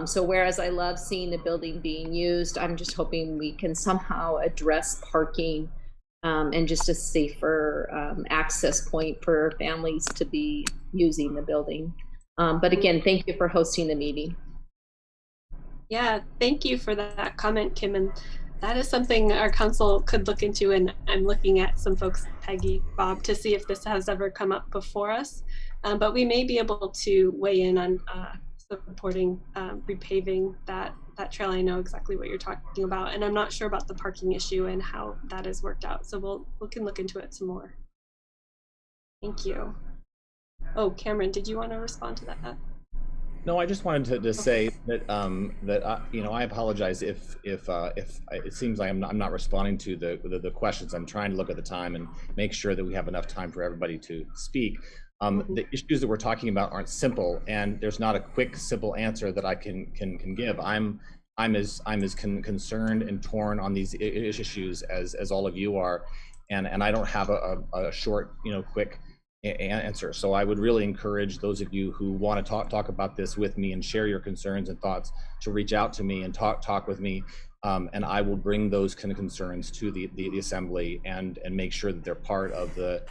So whereas I love seeing the building being used, I'm just hoping we can somehow address parking and just a safer access point for families to be using the building. But again, thank you for hosting the meeting. Yeah, thank you for that comment, Kim. And that is something our council could look into. And I'm looking at some folks, Peggy, Bob, to see if this has ever come up before us. But we may be able to weigh in on supporting repaving that trail. I know exactly what you're talking about, and I'm not sure about the parking issue and how that has worked out. So we can look into it some more. Thank you. Oh, Cameron, did you want to respond to that? No, I just wanted to say that I apologize if it seems like I'm not responding to the questions. I'm trying to look at the time and make sure that we have enough time for everybody to speak. The issues that we're talking about aren't simple, and there's not a quick, simple answer that I can give. I'm as concerned and torn on these issues as all of you are, and I don't have a short, quick answer. So I would really encourage those of you who want to talk about this with me and share your concerns and thoughts to reach out to me and talk with me, and I will bring those kind of concerns to the assembly and make sure that they're part of the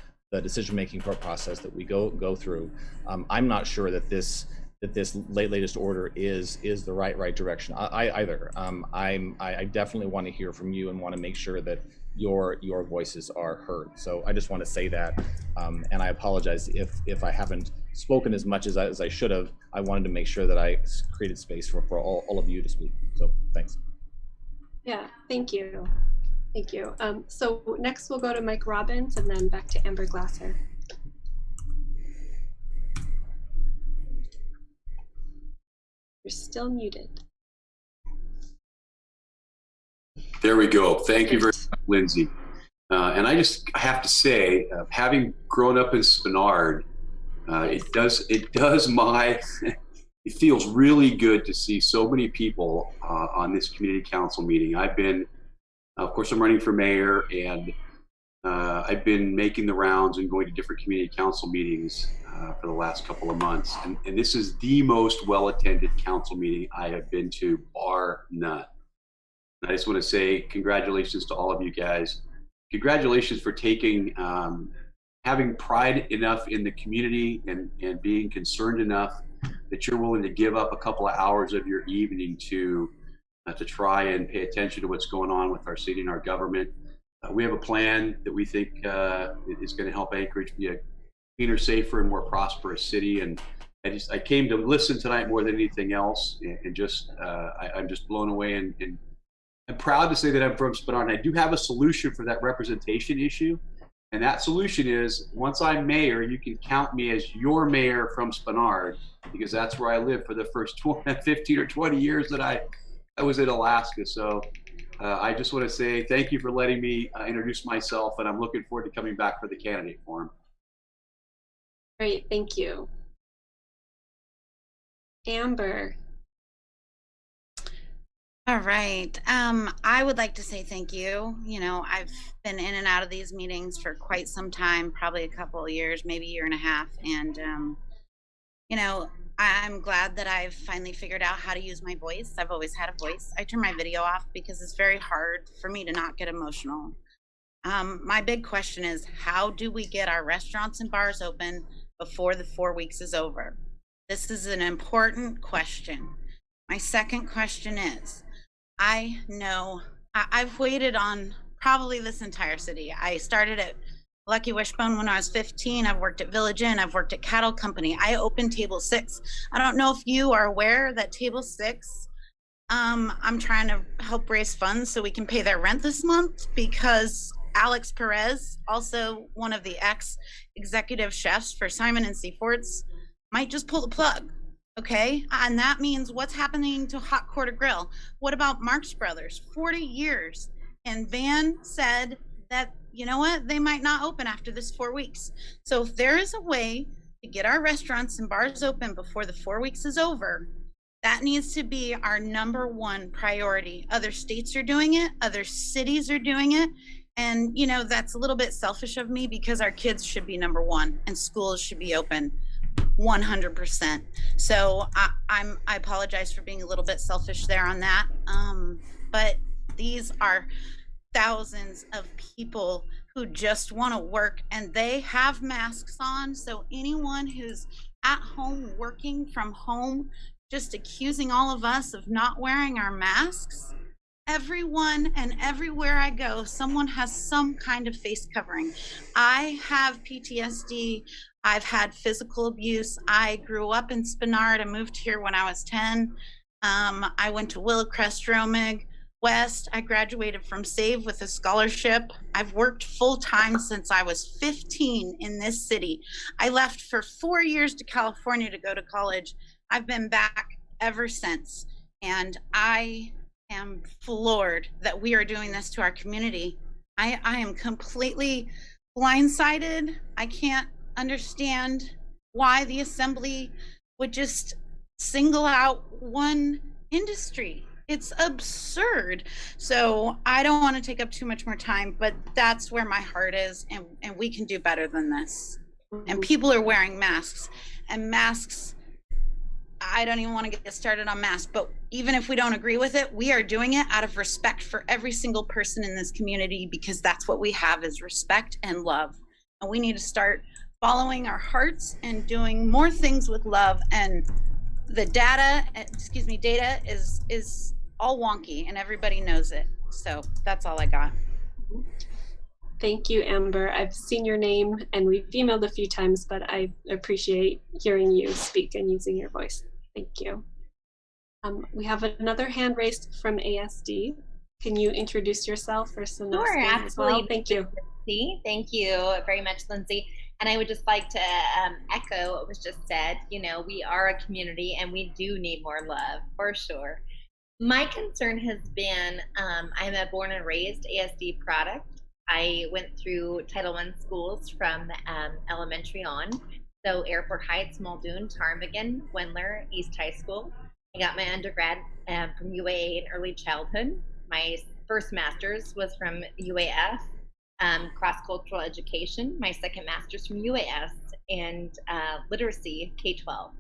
decision-making process that we go through. I'm not sure that this that this latest order is the right direction either. I definitely want to hear from you and want to make sure that your voices are heard. So I just want to say that, and I apologize if I haven't spoken as much as I should have. I wanted to make sure that I created space for all of you to speak. So thanks. Yeah, thank you. Thank you. So next we'll go to Mike Robbins and then back to Amber Glasser. You're still muted. There we go. Thank you very much, Lindsay. And I have to say, having grown up in Spenard, it feels really good to see so many people on this community council meeting. Of course, I'm running for mayor, and I've been making the rounds and going to different community council meetings for the last couple of months. And this is the most well-attended council meeting I have been to, bar none. And I just want to say congratulations to all of you guys. Congratulations for having pride enough in the community and being concerned enough that you're willing to give up a couple of hours of your evening to try and pay attention to what's going on with our city and our government. We have a plan that we think is going to help Anchorage be a cleaner, safer, and more prosperous city. And I came to listen tonight more than anything else, and I'm just blown away. And I'm proud to say that I'm from Spenard, and I do have a solution for that representation issue. And that solution is, once I'm mayor, you can count me as your mayor from Spenard, because that's where I lived for the first 15 or 20 years that I was in Alaska. So I just want to say thank you for letting me introduce myself, and I'm looking forward to coming back for the candidate forum. Great, thank you. Amber. All right. I would like to say thank you. You know, I've been in and out of these meetings for quite some time, probably a couple of years, maybe a year and a half. And, you know, I'm glad that I've finally figured out how to use my voice. I've always had a voice. I turn my video off because it's very hard for me to not get emotional. My big question is, how do we get our restaurants and bars open before the 4 weeks is over? This is an important question. My second question is, I know I've waited on probably this entire city. I started at Lucky Wishbone when I was 15. I've worked at Village Inn. I've worked at Cattle Company. I opened Table 6. I don't know if you are aware that Table 6, I'm trying to help raise funds so we can pay their rent this month, because Alex Perez, also one of the ex-executive chefs for Simon and Seaforts, might just pull the plug. Okay, and that means what's happening to Hot Quarter Grill? What about Marx Brothers? 40 years. And Van said that, you know what, they might not open after this 4 weeks. So if there is a way to get our restaurants and bars open before the 4 weeks is over, that needs to be our #1 priority. Other states are doing it, other cities are doing it. And, you know, that's a little bit selfish of me, because our kids should be #1 and schools should be open 100%. So I apologize for being a little bit selfish there on that. But these are thousands of people who just want to work, and they have masks on. So anyone who's at home working from home, just accusing all of us of not wearing our masks, everyone and everywhere I go, someone has some kind of face covering. I have PTSD. I've had physical abuse. I grew up in Spenard. I moved here when I was 10. I went to Willowcrest, Romig West. I graduated from SAVE with a scholarship. I've worked full-time since I was 15 in this city. I left for 4 years to California to go to college. I've been back ever since. And I am floored that we are doing this to our community. I am completely blindsided. I can't understand why the assembly would just single out one industry. It's absurd. So I don't want to take up too much more time, but that's where my heart is, and we can do better than this. And people are wearing masks, and masks, I don't even want to get started on masks, but even if we don't agree with it, we are doing it out of respect for every single person in this community, because that's what we have, is respect and love. And we need to start following our hearts and doing more things with love and the data is all wonky and everybody knows it. So that's all I got. Thank you, Amber. I've seen your name and we've emailed a few times, but I appreciate hearing you speak and using your voice. Thank you. We have another hand raised from ASD. Can you introduce yourself first and Sure, absolutely. As well? Thank you. Thank you very much, Lindsay. And I would just like to echo what was just said. You know, we are a community and we do need more love, for sure. My concern has been, I'm a born and raised ASD product. I went through Title I schools from elementary on. So Airport Heights, Muldoon, Ptarmigan, Wendler, East High School. I got my undergrad from UAA in early childhood. My first master's was from UAF, cross-cultural education. My second master's from UAS in literacy, K-12.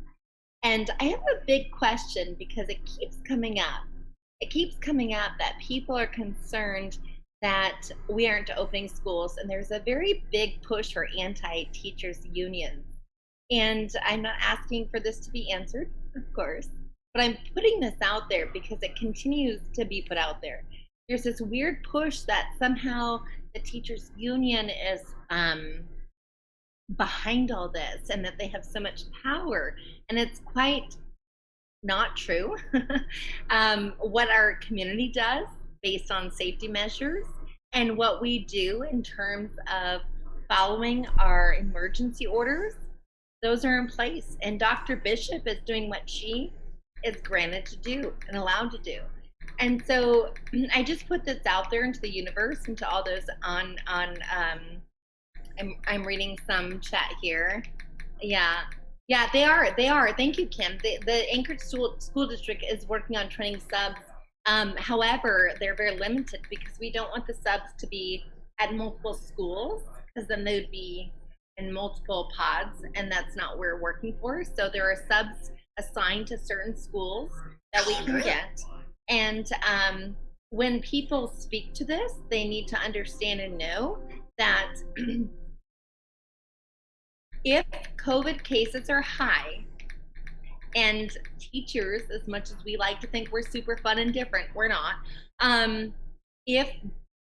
And I have a big question because it keeps coming up. It keeps coming up that people are concerned that we aren't opening schools, and there's a very big push for anti-teachers unions. And I'm not asking for this to be answered, of course, but I'm putting this out there because it continues to be put out there. There's this weird push that somehow the teachers union is behind all this and that they have so much power, and it's quite not true. What our community does based on safety measures and what we do in terms of following our emergency orders, those are in place. And Dr. Bishop is doing what she is granted to do and allowed to do. And so I just put this out there into the universe, into all those on I'm reading some chat here. Yeah, they are. Thank you, Kim. The Anchorage School District is working on training subs. However, they're very limited because we don't want the subs to be at multiple schools, because then they would be in multiple pods, and that's not what we're working for. So there are subs assigned to certain schools that we can get. And when people speak to this, they need to understand and know that if COVID cases are high, and teachers, as much as we like to think we're super fun and different, we're not. If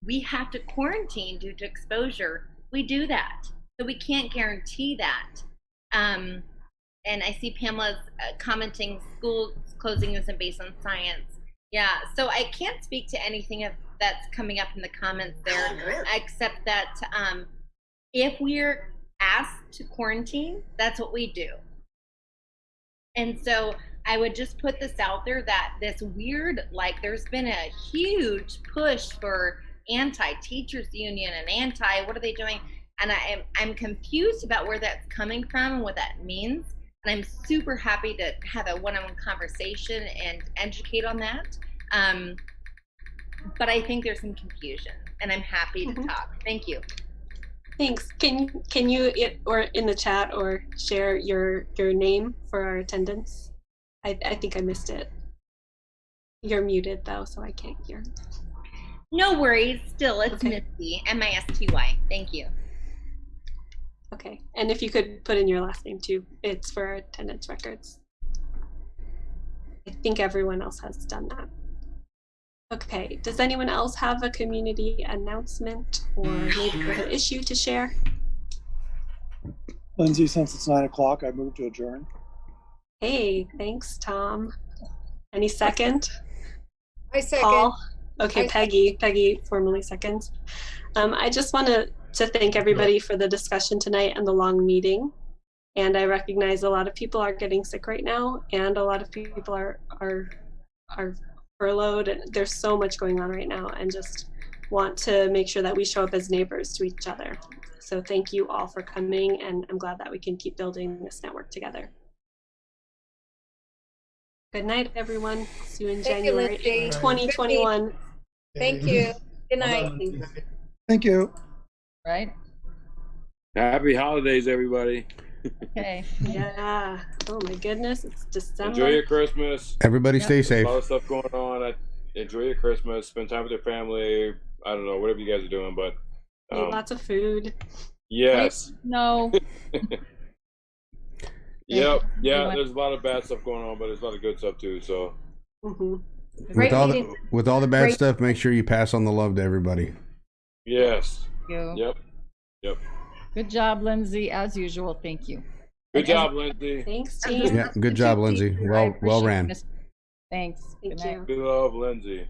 we have to quarantine due to exposure, we do that. So we can't guarantee that. And I see Pamela's commenting school closing isn't based on science. Yeah, so I can't speak to anything that's coming up in the comments there, except that if we're asked to quarantine, that's what we do. And so I would just put this out there that this weird, like, there's been a huge push for anti-teachers union and what are they doing? And I'm confused about where that's coming from and what that means. And I'm super happy to have a one-on-one conversation and educate on that. But I think there's some confusion, and I'm happy to talk. Thank you. Thanks. Can you or in the chat or share your name for our attendance? I think I missed it. You're muted though, so I can't hear. No worries. Still, it's Misty, M-I-S-T-Y. Thank you. Okay, and if you could put in your last name too, it's for our attendance records. I think everyone else has done that. Okay, does anyone else have a community announcement or neighborhood issue to share? Lindsay, since it's 9 o'clock, I move to adjourn. Hey, thanks, Tom. Any second? I second. Paul? Okay, Peggy formally seconds. I just want to thank everybody for the discussion tonight and the long meeting. And I recognize a lot of people are getting sick right now, and a lot of people are furloughed, and there's so much going on right now, and just want to make sure that we show up as neighbors to each other. So thank you all for coming, and I'm glad that we can keep building this network together. Good night, everyone. See you in January 2021. Thank you. Good night. Thank you. Right? Happy holidays, everybody. Okay. Yeah. Oh my goodness, it's December. Enjoy your Christmas. Everybody stay safe. A lot of stuff going on. Enjoy your Christmas. Spend time with your family. I don't know, whatever you guys are doing, but eat lots of food. Yes. No. Yep. Yeah, there's a lot of bad stuff going on, but there's a lot of good stuff too. So. Mm-hmm. With all the bad Great. stuff, make sure you pass on the love to everybody. Yes. You. Yep. Yep. Good job, Lindsay. As usual, thank you. Good job, Lindsay. Thanks, team. Yeah, good job, Lindsay. Well ran. Thanks. Thank Good night. you. Good love, Lindsay.